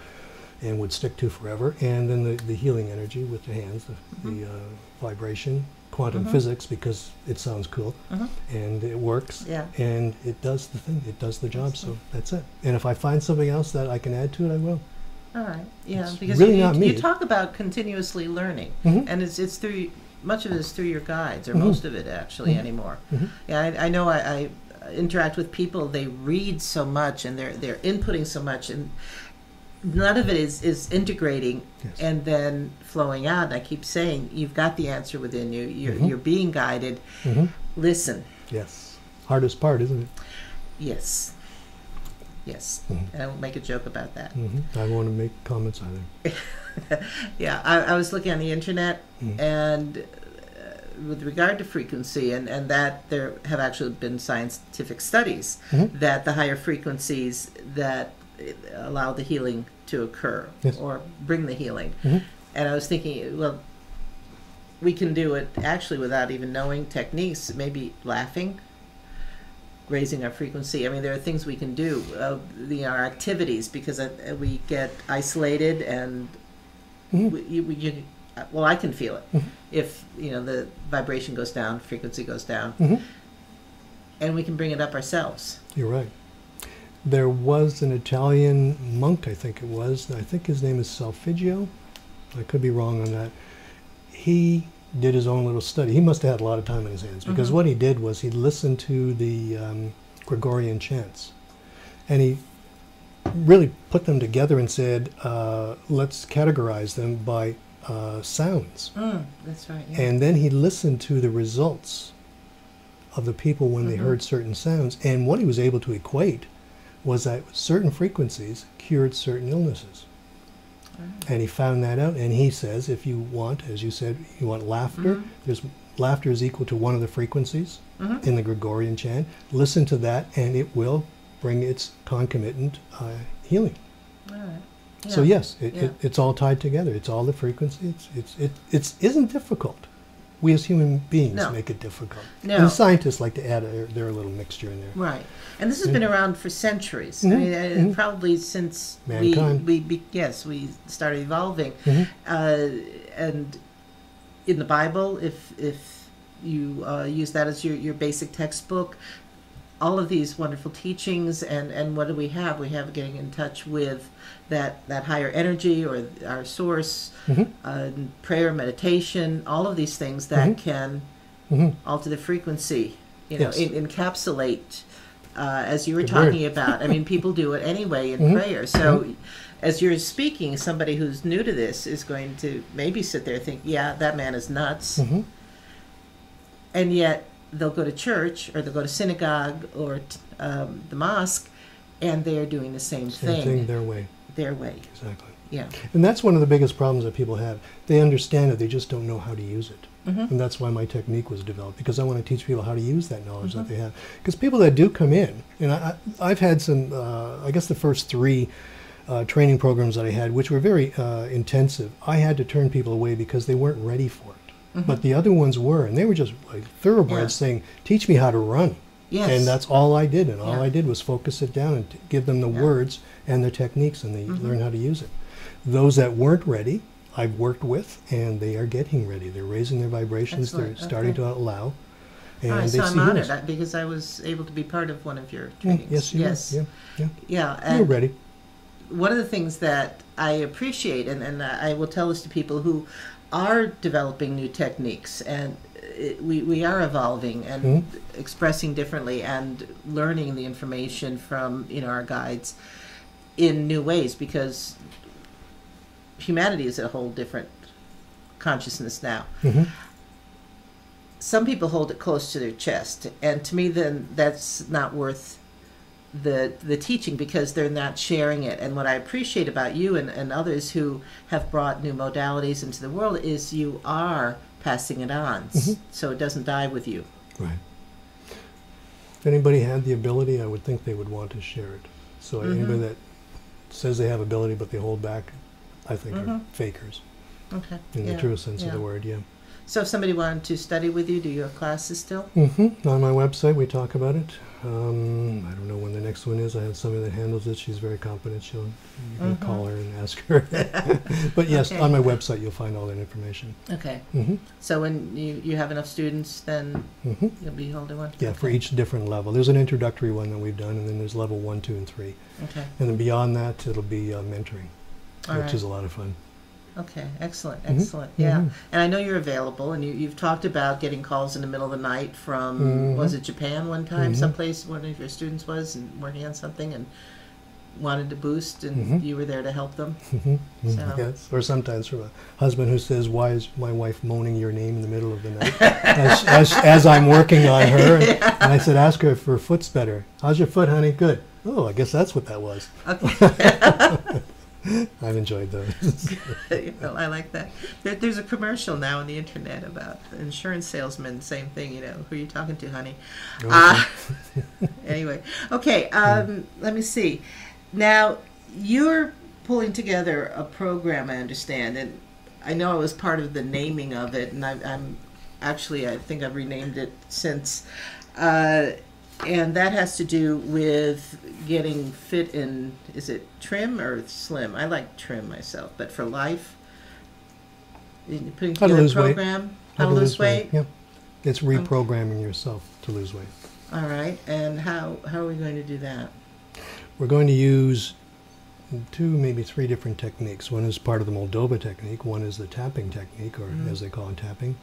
and would stick to forever. And then the healing energy with the hands, the vibration, quantum physics, because it sounds cool and it works and it does the thing, it does the job. So that's it. And if I find something else that I can add to it, I will. All right. Yeah, It's because really not me. you talk about continuously learning, and it's through, much of it is through your guides, or most of it actually anymore. Yeah, I know I interact with people. They read so much and they're inputting so much, and none of it is integrating and then flowing out. And I keep saying, you've got the answer within you. You're being guided. Listen. Yes. Hardest part, isn't it? Yes. Yes. And I won't make a joke about that. I don't want to make comments either. Yeah, I was looking on the internet, and with regard to frequency, and that there have actually been scientific studies that the higher frequencies that allow the healing to occur or bring the healing. And I was thinking, well, we can do it actually without even knowing techniques, maybe laughing, raising our frequency. I mean, there are things we can do, our activities, because we get isolated and well, I can feel it. If, the vibration goes down, frequency goes down, and we can bring it up ourselves. You're right. There was an Italian monk, I think it was. I think his name is Sophia. I could be wrong on that. He did his own little study. He must have had a lot of time on his hands, because what he did was he listened to the Gregorian chants, and he really put them together and said, let's categorize them by sounds. That's right. Yeah. And then he listened to the results of the people when they heard certain sounds, and what he was able to equate was that certain frequencies cured certain illnesses. And he found that out, and he says, if you want, as you said, you want laughter, laughter is equal to one of the frequencies in the Gregorian chant. Listen to that, and it will bring its concomitant healing. All right. Yeah. So yes, it's all tied together. It's all the frequencies. It isn't difficult. We as human beings make it difficult. No. And scientists like to add their little mixture in there. Right. And this has been around for centuries. I mean, probably since mankind. we started evolving. And in the Bible, if you use that as your basic textbook, all of these wonderful teachings, and what do we have? We have getting in touch with that higher energy or our source, prayer, meditation, all of these things that can alter the frequency, encapsulate, as you were talking about. I mean, people do it anyway in prayer. So as you're speaking, somebody who's new to this is going to maybe sit there and think, yeah, that man is nuts. And yet they'll go to church, or they'll go to synagogue or the mosque, and they're doing the same thing their way. Their way. Exactly. Yeah. And that's one of the biggest problems that people have. They understand it, they just don't know how to use it. And that's why my technique was developed, because I want to teach people how to use that knowledge that they have. Because people that do come in, and I've had some, I guess the first 3 training programs that I had, which were very intensive, I had to turn people away because they weren't ready for it. But the other ones were, and they were just like thoroughbreds saying, teach me how to run. Yes. And that's all I did, and all I did was focus it down and give them the words and the techniques, and they learn how to use it. Those that weren't ready, I've worked with, and they are getting ready. They're raising their vibrations. Excellent. They're starting to allow. And All right, they so see I'm healers. honored because I was able to be part of one of your trainings. Yes, you are. Yeah. Yeah, You're and ready. one of the things that I appreciate, and I will tell this to people who are developing new techniques, and we are evolving and expressing differently and learning the information from our guides in new ways, because humanity is a whole different consciousness now. Some people hold it close to their chest, and to me then that's not worth the teaching, because they're not sharing it. And what I appreciate about you and others who have brought new modalities into the world is you are passing it on, so it doesn't die with you. Right. If anybody had the ability, I would think they would want to share it. So anybody that says they have ability but they hold back, I think are fakers. Okay. In the truest sense of the word, yeah. So if somebody wanted to study with you, do you have classes still? On my website, we talk about it. I don't know when the next one is. I have somebody that handles it. She's very competent. You can call her and ask her. But yes, on my website, you'll find all that information. Okay. So when you have enough students, then you'll be holding one? Yeah, for each different level. There's an introductory one that we've done, and then there's level 1, 2, and 3. Okay. And then beyond that, it'll be mentoring, which is a lot of fun. Okay, excellent, excellent. Yeah, and I know you're available, and you've talked about getting calls in the middle of the night from, was it Japan one time, someplace one of your students was and working on something and wanted to boost, and you were there to help them? So. Yes, or sometimes from a husband who says, why is my wife moaning your name in the middle of the night? as I'm working on her, and I said, ask her if her foot's better. How's your foot, honey? Good. Oh, I guess that's what that was. Okay. I've enjoyed those. I like that. There's a commercial now on the internet about insurance salesmen. Same thing, who are you talking to, honey? Anyway, okay. Let me see. Now you're pulling together a program, I understand, and I know I was part of the naming of it, and I'm actually, I think I've renamed it since. And that has to do with getting fit in, is it trim or slim? I like trim myself, but for life, putting together a program, how to lose weight? Yep. It's reprogramming yourself to lose weight. All right, and how are we going to do that? We're going to use 2, maybe 3 different techniques. One is part of the Moldova Technique, one is the tapping technique, or as they call it, tapping.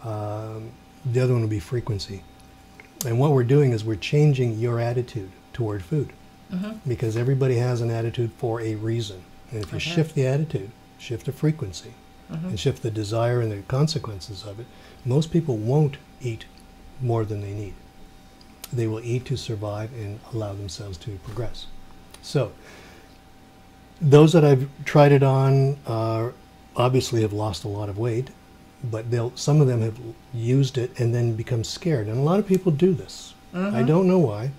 The other one will be frequency. And what we're doing is we're changing your attitude toward food, because everybody has an attitude for a reason. And if you shift the attitude, shift the frequency, and shift the desire and the consequences of it, most people won't eat more than they need. They will eat to survive and allow themselves to progress. So those that I've tried it on obviously have lost a lot of weight, but some of them have used it and then become scared. And a lot of people do this. I don't know why.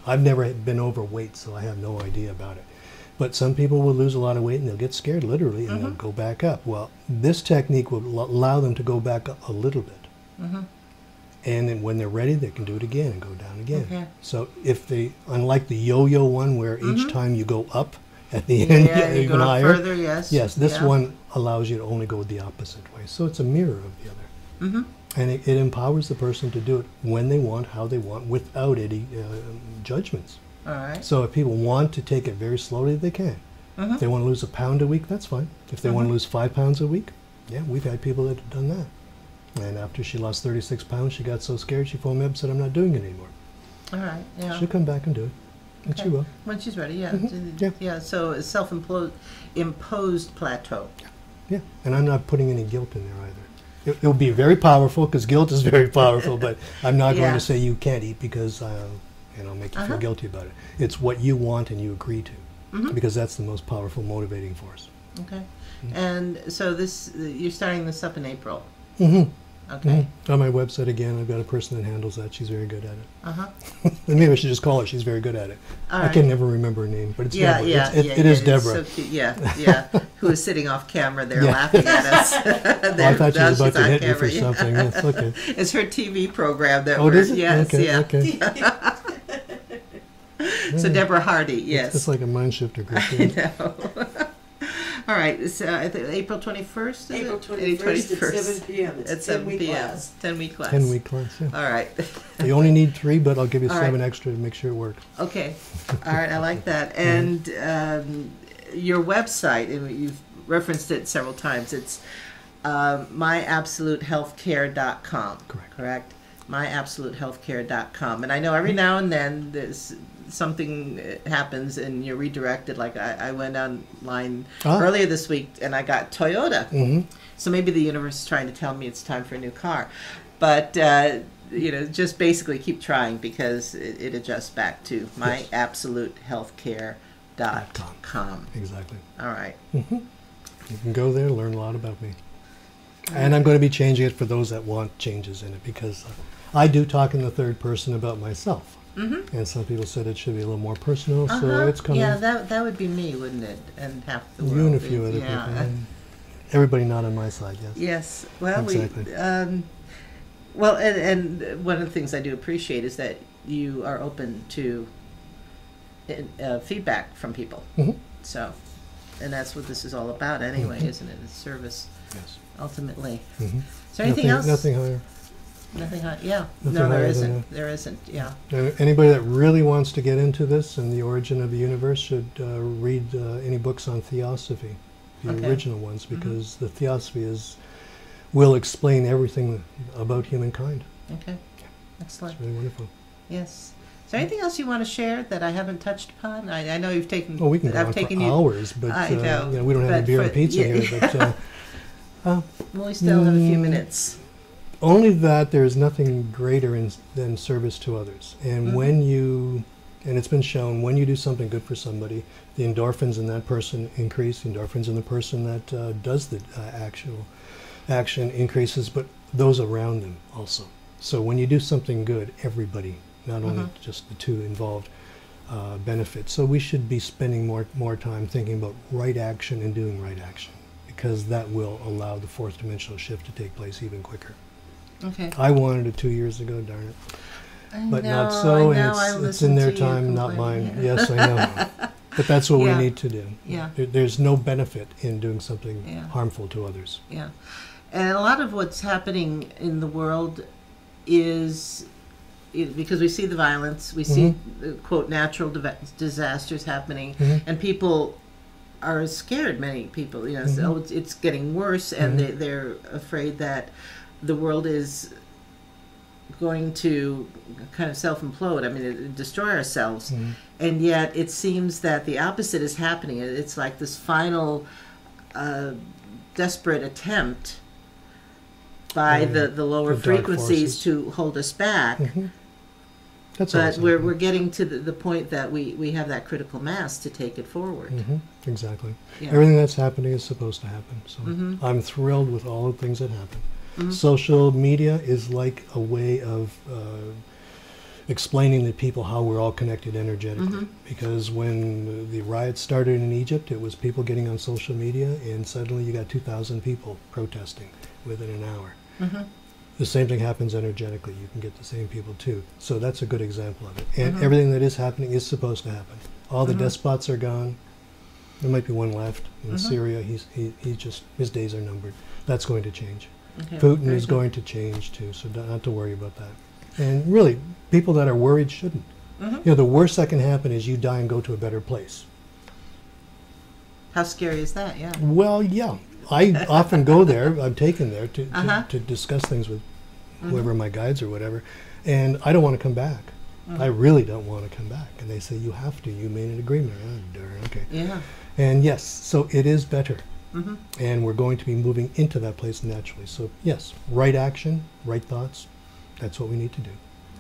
I've never been overweight, so I have no idea about it. But some people will lose a lot of weight and they'll get scared literally and they'll go back up. Well, this technique will allow them to go back up a little bit. And then when they're ready, they can do it again and go down again. Okay. So if they, unlike the yo-yo one where each time you go up at the end, you even go higher. Further, yes. Yes, this one allows you to only go the opposite way. So it's a mirror of the other. And it empowers the person to do it when they want, how they want, without any judgments. All right. So if people want to take it very slowly, they can. If they want to lose 1 pound a week, that's fine. If they want to lose 5 pounds a week, yeah, we've had people that have done that. And after she lost 36 pounds, she got so scared, she phoned me up and said, I'm not doing it anymore. All right, yeah. She'll come back and do it. And she will. When she's ready, yeah. Yeah, so it's self-imposed plateau. Yeah, and I'm not putting any guilt in there either. It will be very powerful, because guilt is very powerful, but I'm not going to say you can't eat because make you feel guilty about it. It's what you want and you agree to, because that's the most powerful motivating force. Okay. And so you're starting this up in April. Okay. On my website again, I've got a person that handles that. She's very good at it. And maybe I should just call her. She's very good at it. I can never remember her name, but it's Debra. It is Debra. So cute. Yeah. Who is sitting off camera there laughing at us. I thought she was about to hit me for something. Yes, okay. It's her TV program that we're... Does it? Yes, okay. So Debra Hardy, yes. It's like a mind shifter group. I know. All right, it's April 21st? April 21st at 7 p.m. It's a 10-week class. 10-week class. 10-week class, yeah. All right. You only need 3, but I'll give you 7 extra to make sure it works. Okay. All right, I like that. And your website, and you've referenced it several times, it's myabsolutehealthcare.com. Correct. myabsolutehealthcare.com. And I know every now and then there's something happens and you're redirected. Like I went online earlier this week and I got Toyota. So maybe the universe is trying to tell me it's time for a new car. But, just basically keep trying, because it adjusts back to myabsolutehealthcare.com. Exactly. All right. You can go there and learn a lot about me. And I'm going to be changing it for those that want changes in it, because I do talk in the third person about myself. Mm-hmm. And some people said it should be a little more personal, so it's coming. Yeah, that would be me, wouldn't it? And half the world. You and a few other people. And everybody not on my side, yes. Yes. Well, exactly. Well, and one of the things I do appreciate is that you are open to feedback from people. Mm-hmm. So, and that's what this is all about anyway, isn't it? It's service, Yes. ultimately. Mm-hmm. Is there anything else? Nothing higher. Nothing high. Yeah. Nothing No, there higher than isn't. that. There isn't. Yeah. Anybody that really wants to get into this and the origin of the universe should read any books on theosophy, the Okay. original ones, because the theosophy will explain everything about humankind. Okay. Excellent. It's really wonderful. Yes. Is there anything else you want to share that I haven't touched upon? I know you've taken. Well, we can go I've on taken for you. hours, but I know, we don't have any but beer for- and pizza yeah. here. But Well, we still have a few Mm. minutes. only that there is nothing greater than service to others. And Mhm. when you, and it's been shown, when you do something good for somebody, the endorphins in that person increase, the endorphins in the person that does the actual action increases, but those around them also. So when you do something good, everybody, not only just the two involved, benefits. So we should be spending more time thinking about right action and doing right action, because that will allow the fourth dimensional shift to take place even quicker. Okay. I wanted it 2 years ago, darn it. But I not know, so, I know, I and it's in listen their to you time, not complain, mine. yeah. Yes, I know. But that's what Yeah. we need to do. Yeah. There's no benefit in doing something Yeah. harmful to others. Yeah. And a lot of what's happening in the world is because we see the violence, we see, quote, natural disasters happening, and people are scared, many people, so it's getting worse, and they're afraid that the world is going to kind of self-implode, destroy ourselves. And yet it seems that the opposite is happening. It's like this final desperate attempt by the lower The dark frequencies forces. to hold us back. That's But awesome. we're getting to the point that we have that critical mass to take it forward. Exactly. Yeah. Everything that's happening is supposed to happen. So I'm thrilled with all the things that happen. Social media is like a way of explaining to people how we're all connected energetically. Because when the riots started in Egypt, it was people getting on social media, and suddenly you got 2,000 people protesting within an hour. The same thing happens energetically. You can get the same people too. So that's a good example of it. And everything that is happening is supposed to happen. All the despots are gone. There might be one left in Syria. He just, his days are numbered. That's going to change. Okay, Putin very is good. going to change too. So not to worry about that. And really, people that are worried shouldn't. The worst that can happen is you die and go to a better place. How scary is that? Yeah. Well, yeah. I often go there. I'm taken there to discuss things with whoever my guides or whatever, and I don't want to come back. I really don't want to come back. And they say, you have to. You made an agreement. Oh, darn, okay. Yeah. And yes, so it is better. And we're going to be moving into that place naturally. So yes, right action, right thoughts. That's what we need to do.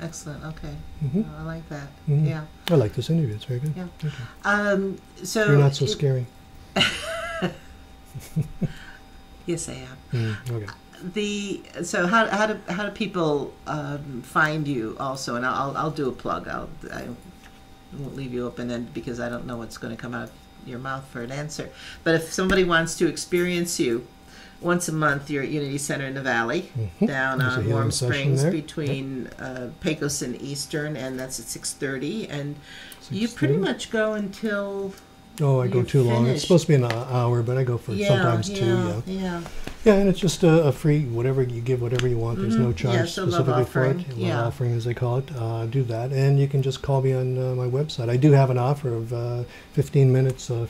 Excellent. Okay. Mhm. I like that. Mhm. Yeah. I like this interview. It's very good. Yeah. Okay. So You're not so scary. Yes, I am. Okay. So how do people find you also? And I'll do a plug. I won't leave you open ended because I don't know what's going to come out of your mouth for an answer. But if somebody wants to experience you once a month, you're at Unity Center in the Valley, down There's a on healing Warm session Springs there. between Pecos and Eastern, and that's at 6:30. And you pretty 6:30? much go until. Oh, I go You're too long. It's finished. supposed to be an hour, but I go for sometimes two. Yeah. Yeah, and it's just a free, whatever you give, whatever you want. There's no charge Yeah, so love specifically for it. offering, Love yeah. offering, as they call it. Do that, and you can just call me on my website. I do have an offer of 15 minutes to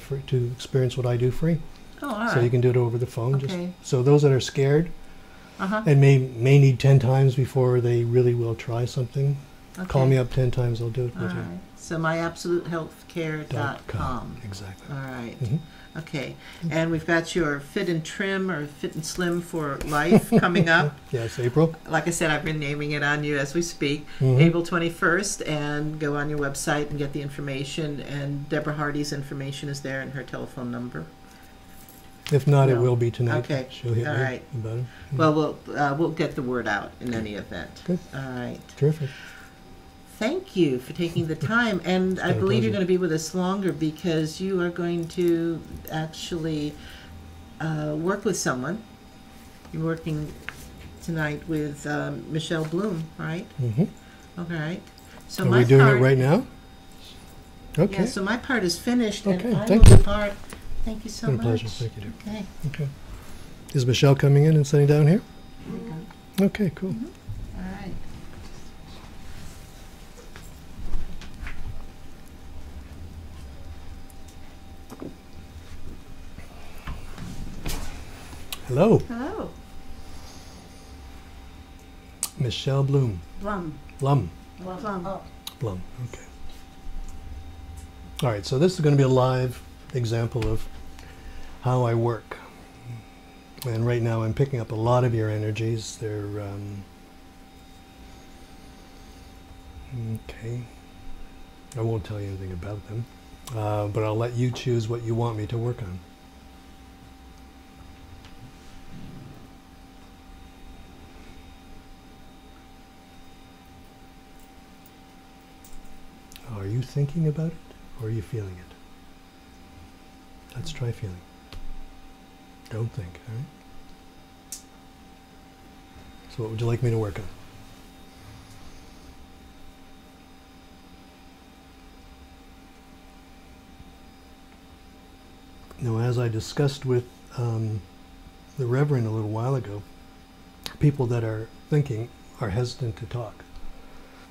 experience what I do free. Oh, all right. So you can do it over the phone. Just Okay. so those that are scared and may need 10 times before they really will try something, call me up 10 times. I'll do it All with right. So myabsolutehealthcare.com. Exactly. All right. Mhm. Okay. And we've got your Fit and Trim or Fit and Slim for Life coming up. Yes, April. Like I said, I've been naming it on you as we speak. Mhm. April 21st, and go on your website and get the information. And Debra Hardy's information is there and her telephone number. If not, it No. will be tonight. Okay. She'll hit All me right. about it. Well, we'll get the word out in any event. Good. All right. Terrific. Thank you for taking the time, and I been a believe you're pleasure. going to be with us longer because you are going to actually work with someone. You're working tonight with Michelle Bloom, right? Mm-hmm. Okay. So Are my we doing part, it right now? Okay. Yeah. So my part is finished, Okay, and I thank will you. depart. Thank you so It's been a much. pleasure. Thank you, dear. Okay. Okay. Is Michelle coming in and sitting down here? Okay, cool. All right. Hello, Hello. Michelle Bloom. Blum. Blum. Plum. Oh, Blum. Okay. All right, so this is going to be a live example of how I work. And right now I'm picking up a lot of your energies. They're, okay. I won't tell you anything about them, but I'll let you choose what you want me to work on. Are you thinking about it, or are you feeling it? Let's try feeling. Don't think, all right? So what would you like me to work on? Now, as I discussed with the Reverend a little while ago, people that are thinking are hesitant to talk.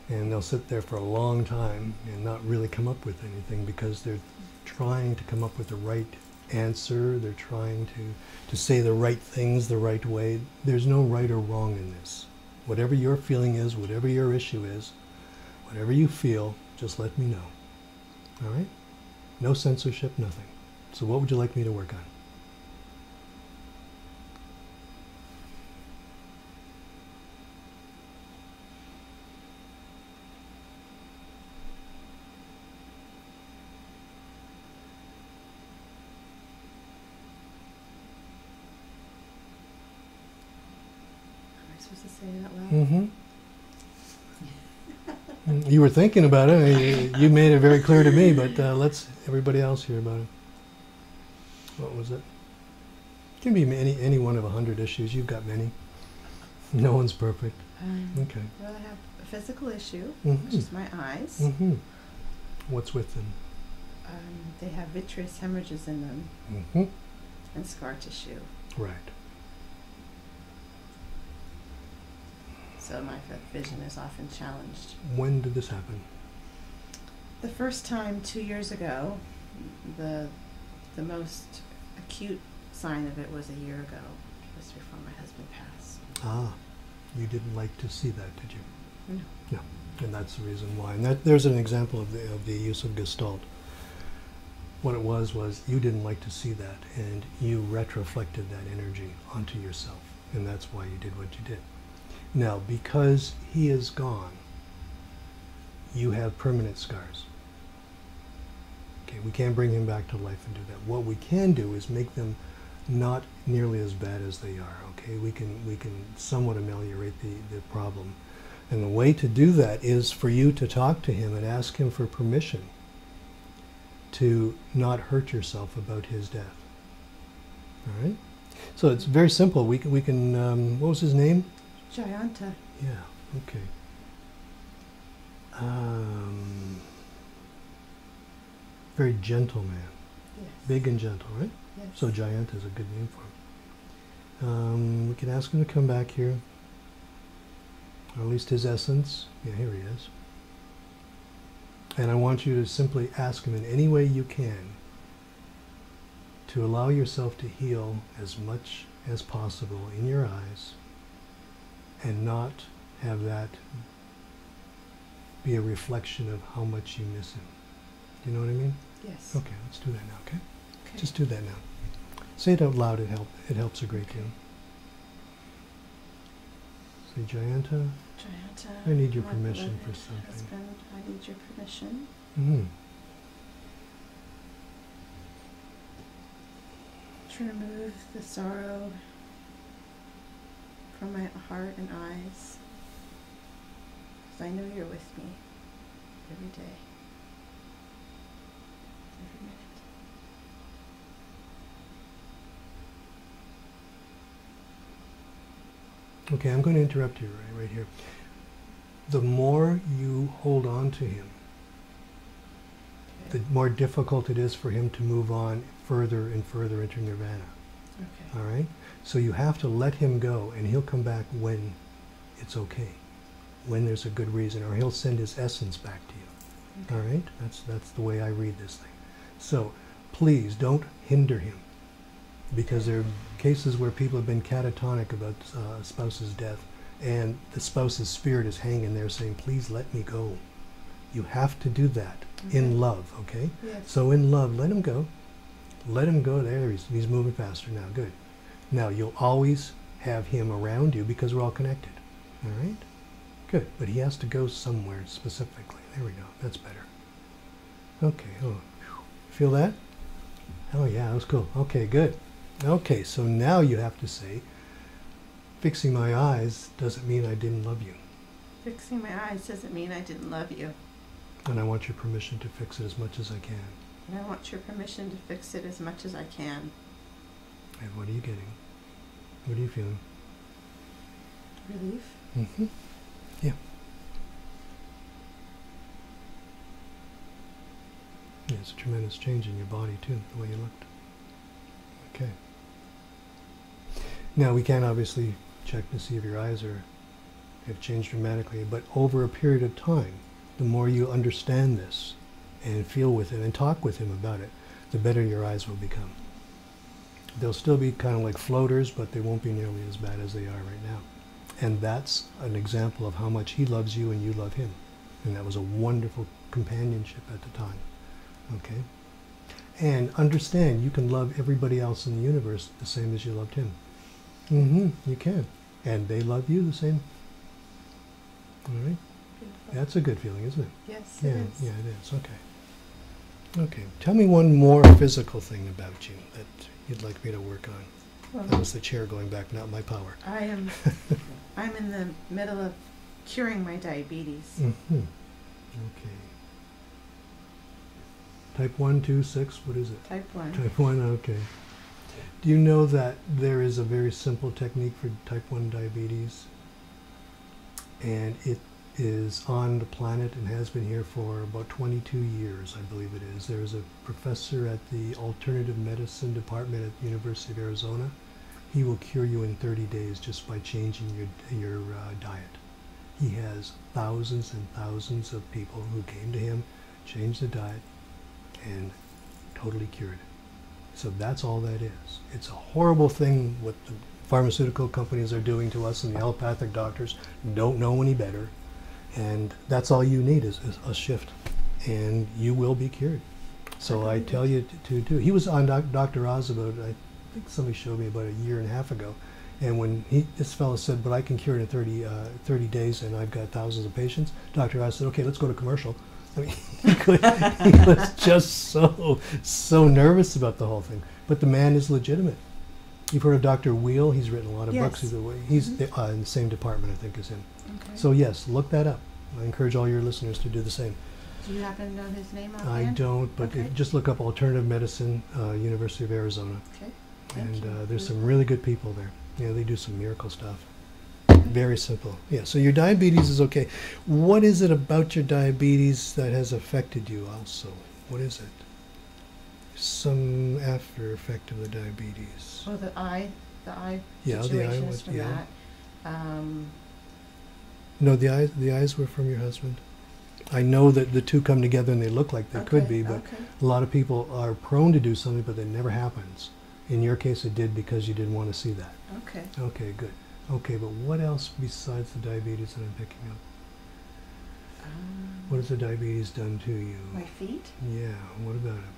And they'll sit there for a long time and not really come up with anything because they're trying to come up with the right answer. They're trying to say the right things the right way. There's no right or wrong in this. Whatever your feeling is, whatever your issue is, whatever you feel, just let me know. All right? No censorship, nothing. So what would you like me to work on? Am I supposed to say it out loud? Mm-hmm. You were thinking about it. You made it very clear to me, but let's everybody else hear about it. What was it? It can be any one of 100 issues. You've got many. No one's perfect. Okay. Well, I have a physical issue, Mhm. which is my eyes. Mm-hmm. What's with them? They have vitreous hemorrhages in them Mm-hmm. and scar tissue. Right. So my vision is often challenged. When did this happen? The first time 2 years ago, the most acute sign of it was a year ago. It was before my husband passed. Ah, you didn't like to see that, did you? No. No, and that's the reason why. And there's an example of the use of Gestalt. What it was you didn't like to see that, and you retroflected that energy onto yourself, and that's why you did what you did. Now, because he is gone, you have permanent scars. Okay, we can't bring him back to life and do that. What we can do is make them not nearly as bad as they are. Okay, we can somewhat ameliorate the problem, and the way to do that is for you to talk to him and ask him for permission to not hurt yourself about his death. All right. So it's very simple. We can. What was his name? Jayanta. Yeah. Okay. Very gentle man. Yes. Big and gentle, right? Yes. So Jayanta is a good name for him. We can ask him to come back here. Or at least his essence. Yeah, here he is. And I want you to simply ask him in any way you can to allow yourself to heal as much as possible in your eyes and not have that be a reflection of how much you miss him. Do you know what I mean? Yes. Okay, let's do that now, okay? Okay. Just do that now. Say it out loud, it helps a great deal. Say, Jayanta, Jayanta. I need your my permission beloved for something. Husband, I need your permission. to remove the sorrow from my heart and eyes, because I know you're with me every day, every minute. Okay, I'm going to interrupt you right here. The more you hold on to him, the more difficult it is for him to move on further and further into nirvana. Okay. All right? So you have to let him go, and he'll come back when it's okay, when there's a good reason, or he'll send his essence back to you. Okay. All right? That's the way I read this thing. So please don't hinder him, because there are cases where people have been catatonic about a spouse's death, and the spouse's spirit is hanging there saying, please let me go. You have to do that in love, okay? Yes. So in love, let him go. Let him go. There, he's moving faster now. Good. Now, you'll always have him around you because we're all connected. All right? Good. But he has to go somewhere specifically. There we go. That's better. Okay. Oh, whew. Feel that? Oh, yeah, that was cool. Okay, good. Okay, so now you have to say, fixing my eyes doesn't mean I didn't love you. Fixing my eyes doesn't mean I didn't love you. And I want your permission to fix it as much as I can. And I want your permission to fix it as much as I can. And what are you getting? What are you feeling? Relief? Mm-hmm. Yeah. Yeah, it's a tremendous change in your body too, the way you looked. Okay. Now we can't obviously check to see if your eyes have changed dramatically, but over a period of time, the more you understand this and feel with it and talk with him about it, the better your eyes will become. They'll still be kind of like floaters, but they won't be nearly as bad as they are right now. And that's an example of how much he loves you and you love him. And that was a wonderful companionship at the time. Okay? And understand, you can love everybody else in the universe the same as you loved him. You can. And they love you the same. All right? Beautiful. That's a good feeling, isn't it? Yes, Yeah, it is. yeah, it is. Okay. Okay. Tell me one more physical thing about you that you'd like me to work on. Well, That was the chair going back, not my power. I'm in the middle of curing my diabetes. Okay. Type 1, 2, 6, what is it? Type 1. Type 1, okay. Do you know that there is a very simple technique for type 1 diabetes? And it is on the planet and has been here for about 22 years, I believe it is. There's a professor at the alternative medicine department at the University of Arizona. He will cure you in 30 days just by changing your diet. He has thousands and thousands of people who came to him, changed the diet, and totally cured. So that's all that is. It's a horrible thing what the pharmaceutical companies are doing to us, and the allopathic doctors don't know any better. And that's all you need is a shift, and you will be cured. So I tell you to do. He was on Dr. Oz about, I think somebody showed me about a year and a half ago, and when this fellow said, but I can cure it in 30 days and I've got thousands of patients, Dr. Oz said, okay, let's go to commercial. I mean, he was just so nervous about the whole thing. But the man is legitimate. You've heard of Dr. Wheel. He's written a lot of books. He's in the same department, I think, as him. Okay. So yes, look that up. I encourage all your listeners to do the same. Do you happen to know his name out I don't, but Okay. just look up Alternative Medicine, University of Arizona. Okay. Thank And you. there's some really good people there. Yeah, they do some miracle stuff. Very simple. Yeah, so your diabetes is okay. What is it about your diabetes that has affected you also? What is it? Some after effect of the diabetes. Oh, the eye Yeah, the eye situation was, is from yeah. that. No, the eyes were from your husband. I know that the two come together and they look like they could be, but okay. a lot of people are prone to do something, but it never happens. In your case, it did because you didn't want to see that. Okay. Okay, good. Okay, but what else besides the diabetes that I'm picking up? What has the diabetes done to you? My feet, Yeah, what about it?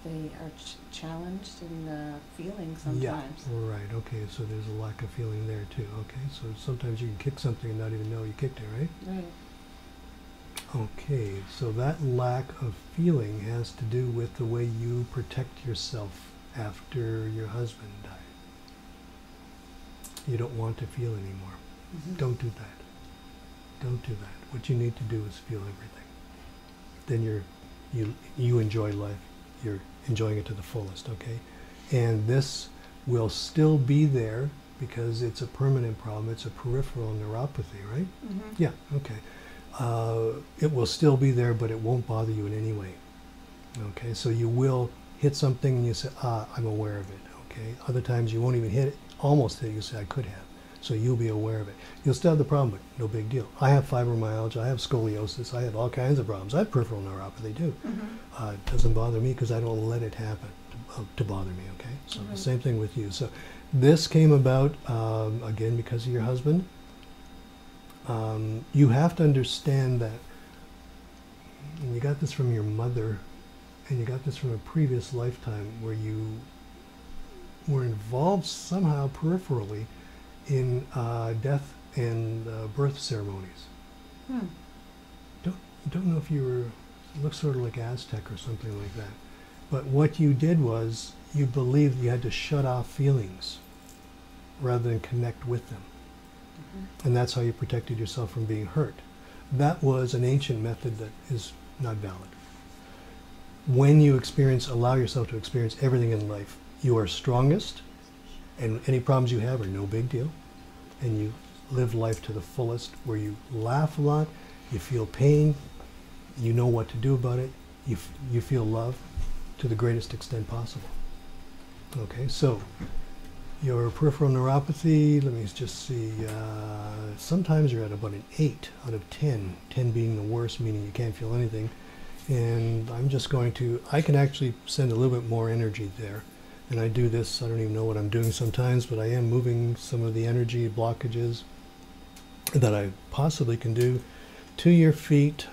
they are challenged in feeling sometimes. Yeah, right, okay, so there's a lack of feeling there too. Okay, so sometimes you can kick something and not even know you kicked it, right? Right. Okay, so that lack of feeling has to do with the way you protect yourself after your husband died. You don't want to feel anymore. Mhm. Don't do that. Don't do that. What you need to do is feel everything. Then you enjoy life. You're enjoying it to the fullest, okay? And this will still be there because it's a permanent problem. It's a peripheral neuropathy, right? Mhm. Yeah, okay. It will still be there, but it won't bother you in any way. Okay, so you will hit something and you say, I'm aware of it, okay? Other times you won't even hit it, almost hit it, you say, I could have. So you'll be aware of it. You'll still have the problem, but no big deal. I have fibromyalgia, I have scoliosis, I have all kinds of problems. I have peripheral neuropathy too. Mhm. It doesn't bother me because I don't let it happen to bother me, okay? So the Right. same thing with you. So this came about, again, because of your husband. You have to understand that, and you got this from your mother, and you got this from a previous lifetime where you were involved somehow peripherally in death and birth ceremonies. Hmm. Don't know if you were, it looks sort of like Aztec or something like that. But what you did was you believed you had to shut off feelings rather than connect with them. Mhm. And that's how you protected yourself from being hurt. That was an ancient method that is not valid. When you allow yourself to experience everything in life, you are strongest, and any problems you have are no big deal. And you live life to the fullest, where you laugh a lot, you feel pain, you know what to do about it, you feel love to the greatest extent possible. Okay, so your peripheral neuropathy, let me just see, sometimes you're at about an 8 out of 10, 10 being the worst, meaning you can't feel anything. And I'm just going to, I can actually send a little bit more energy there. And I do this, I don't even know what I'm doing sometimes, but I am moving some of the energy blockages that I possibly can do to your feet.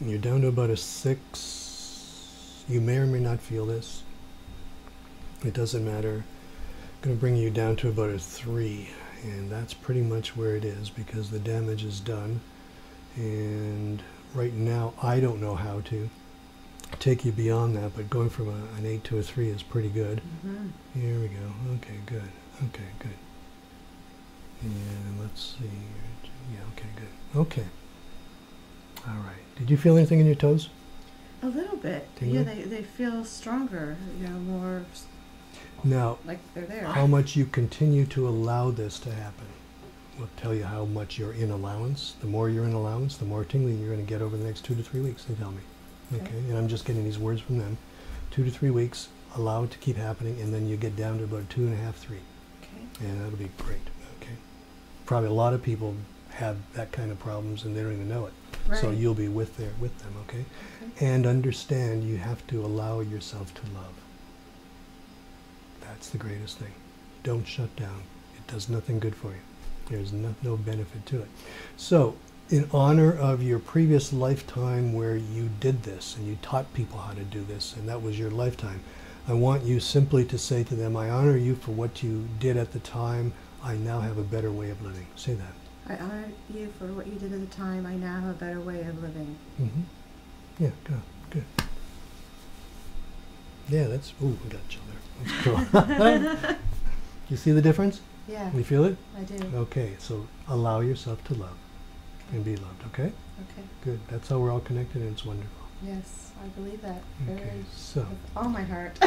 You're down to about a 6. You may or may not feel this. It doesn't matter. I'm going to bring you down to about a 3. And that's pretty much where it is because the damage is done. And right now, I don't know how to take you beyond that, but going from an 8 to a 3 is pretty good. Mhm. Here we go. Okay, good. Okay, good. And let's see. Yeah, okay, good. Okay. All right. Did you feel anything in your toes? A little bit. Tingling? Yeah, they feel stronger, more Now, like they're there. how much you continue to allow this to happen will tell you how much you're in allowance. The more you're in allowance, the more tingling you're going to get over the next 2 to 3 weeks, they tell me. Okay? And I'm just getting these words from them. 2 to 3 weeks, allow it to keep happening, and then you get down to about 2.5, 3. Okay. And that'll be great. Okay. Probably a lot of people have that kind of problems and they don't even know it. Right. So you'll be with them, okay? Okay. And understand you have to allow yourself to love. That's the greatest thing. Don't shut down. It does nothing good for you. There's no benefit to it. So, in honor of your previous lifetime where you did this and you taught people how to do this, and that was your lifetime, I want you simply to say to them, I honor you for what you did at the time. I now have a better way of living. Say that. I honor you for what you did at the time. I now have a better way of living. Mm-hmm. Yeah, good. Yeah, that's, ooh, we got chill there. That's cool. You see the difference? Yeah, You feel it? I do. Okay, so allow yourself to love and be loved, okay? Okay. Good. That's how we're all connected and it's wonderful. Yes, I believe that. Okay, Very, so with all my heart.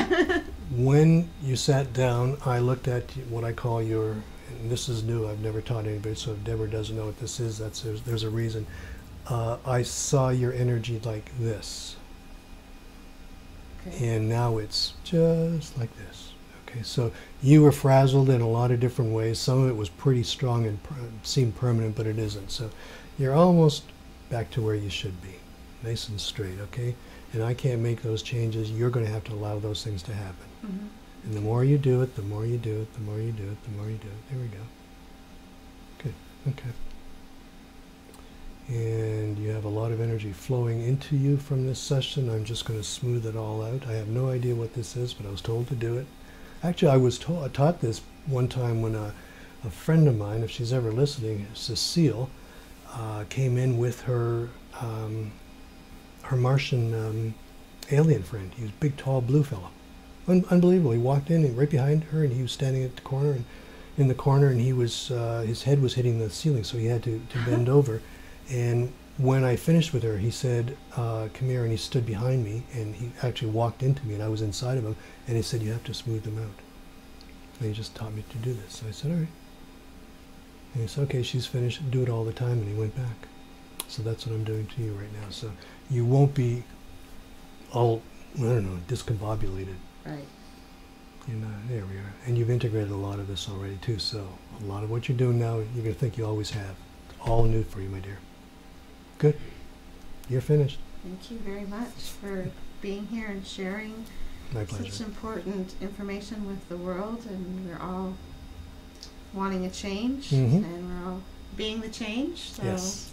when you sat down, I looked at what I call your, and this is new, I've never taught anybody, so if Debra doesn't know what this is, there's a reason. I saw your energy like this, Okay. and now it's just like this. Okay, so you were frazzled in a lot of different ways. Some of it was pretty strong and seemed permanent, but it isn't. So you're almost back to where you should be, nice and straight, okay? And I can't make those changes. You're going to have to allow those things to happen. Mm-hmm. And the more you do it, the more you do it, the more you do it, the more you do it. There we go. Good. Okay. And you have a lot of energy flowing into you from this session. I'm just going to smooth it all out. I have no idea what this is, but I was told to do it. Actually, I was taught this one time when a friend of mine, if she's ever listening, Cecile, came in with her her Martian alien friend. He was a big, tall, blue fellow. Unbelievable. He walked in and right behind her, and he was standing at the corner, and in the corner, and he was his head was hitting the ceiling, so he had to bend over. And when I finished with her, he said, "Come here," and he stood behind me, and he actually walked into me, and I was inside of him, and he said, "You have to smooth them out." And he just taught me to do this. So I said, "All right." And he said, "Okay, she's finished. Do it all the time," and he went back. So that's what I'm doing to you right now. So you won't be all, I don't know, discombobulated. Right. There we are. And you've integrated a lot of this already too, so a lot of what you're doing now, you're going to think you always have. It's all new for you, my dear. Good. You're finished. Thank you very much for being here and sharing My pleasure. such important information with the world, and we're all wanting a change, Mhm. and we're all being the change, so Yes.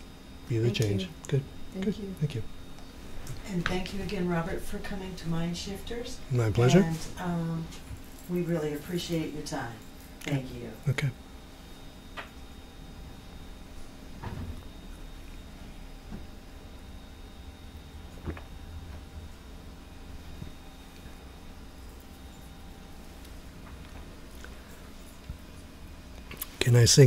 Be the thank change. you. Good. thank Good. you. Thank you. And thank you again, Robert, for coming to Mind Shifters. My pleasure. And we really appreciate your time. Thank you. Okay. Can I sing?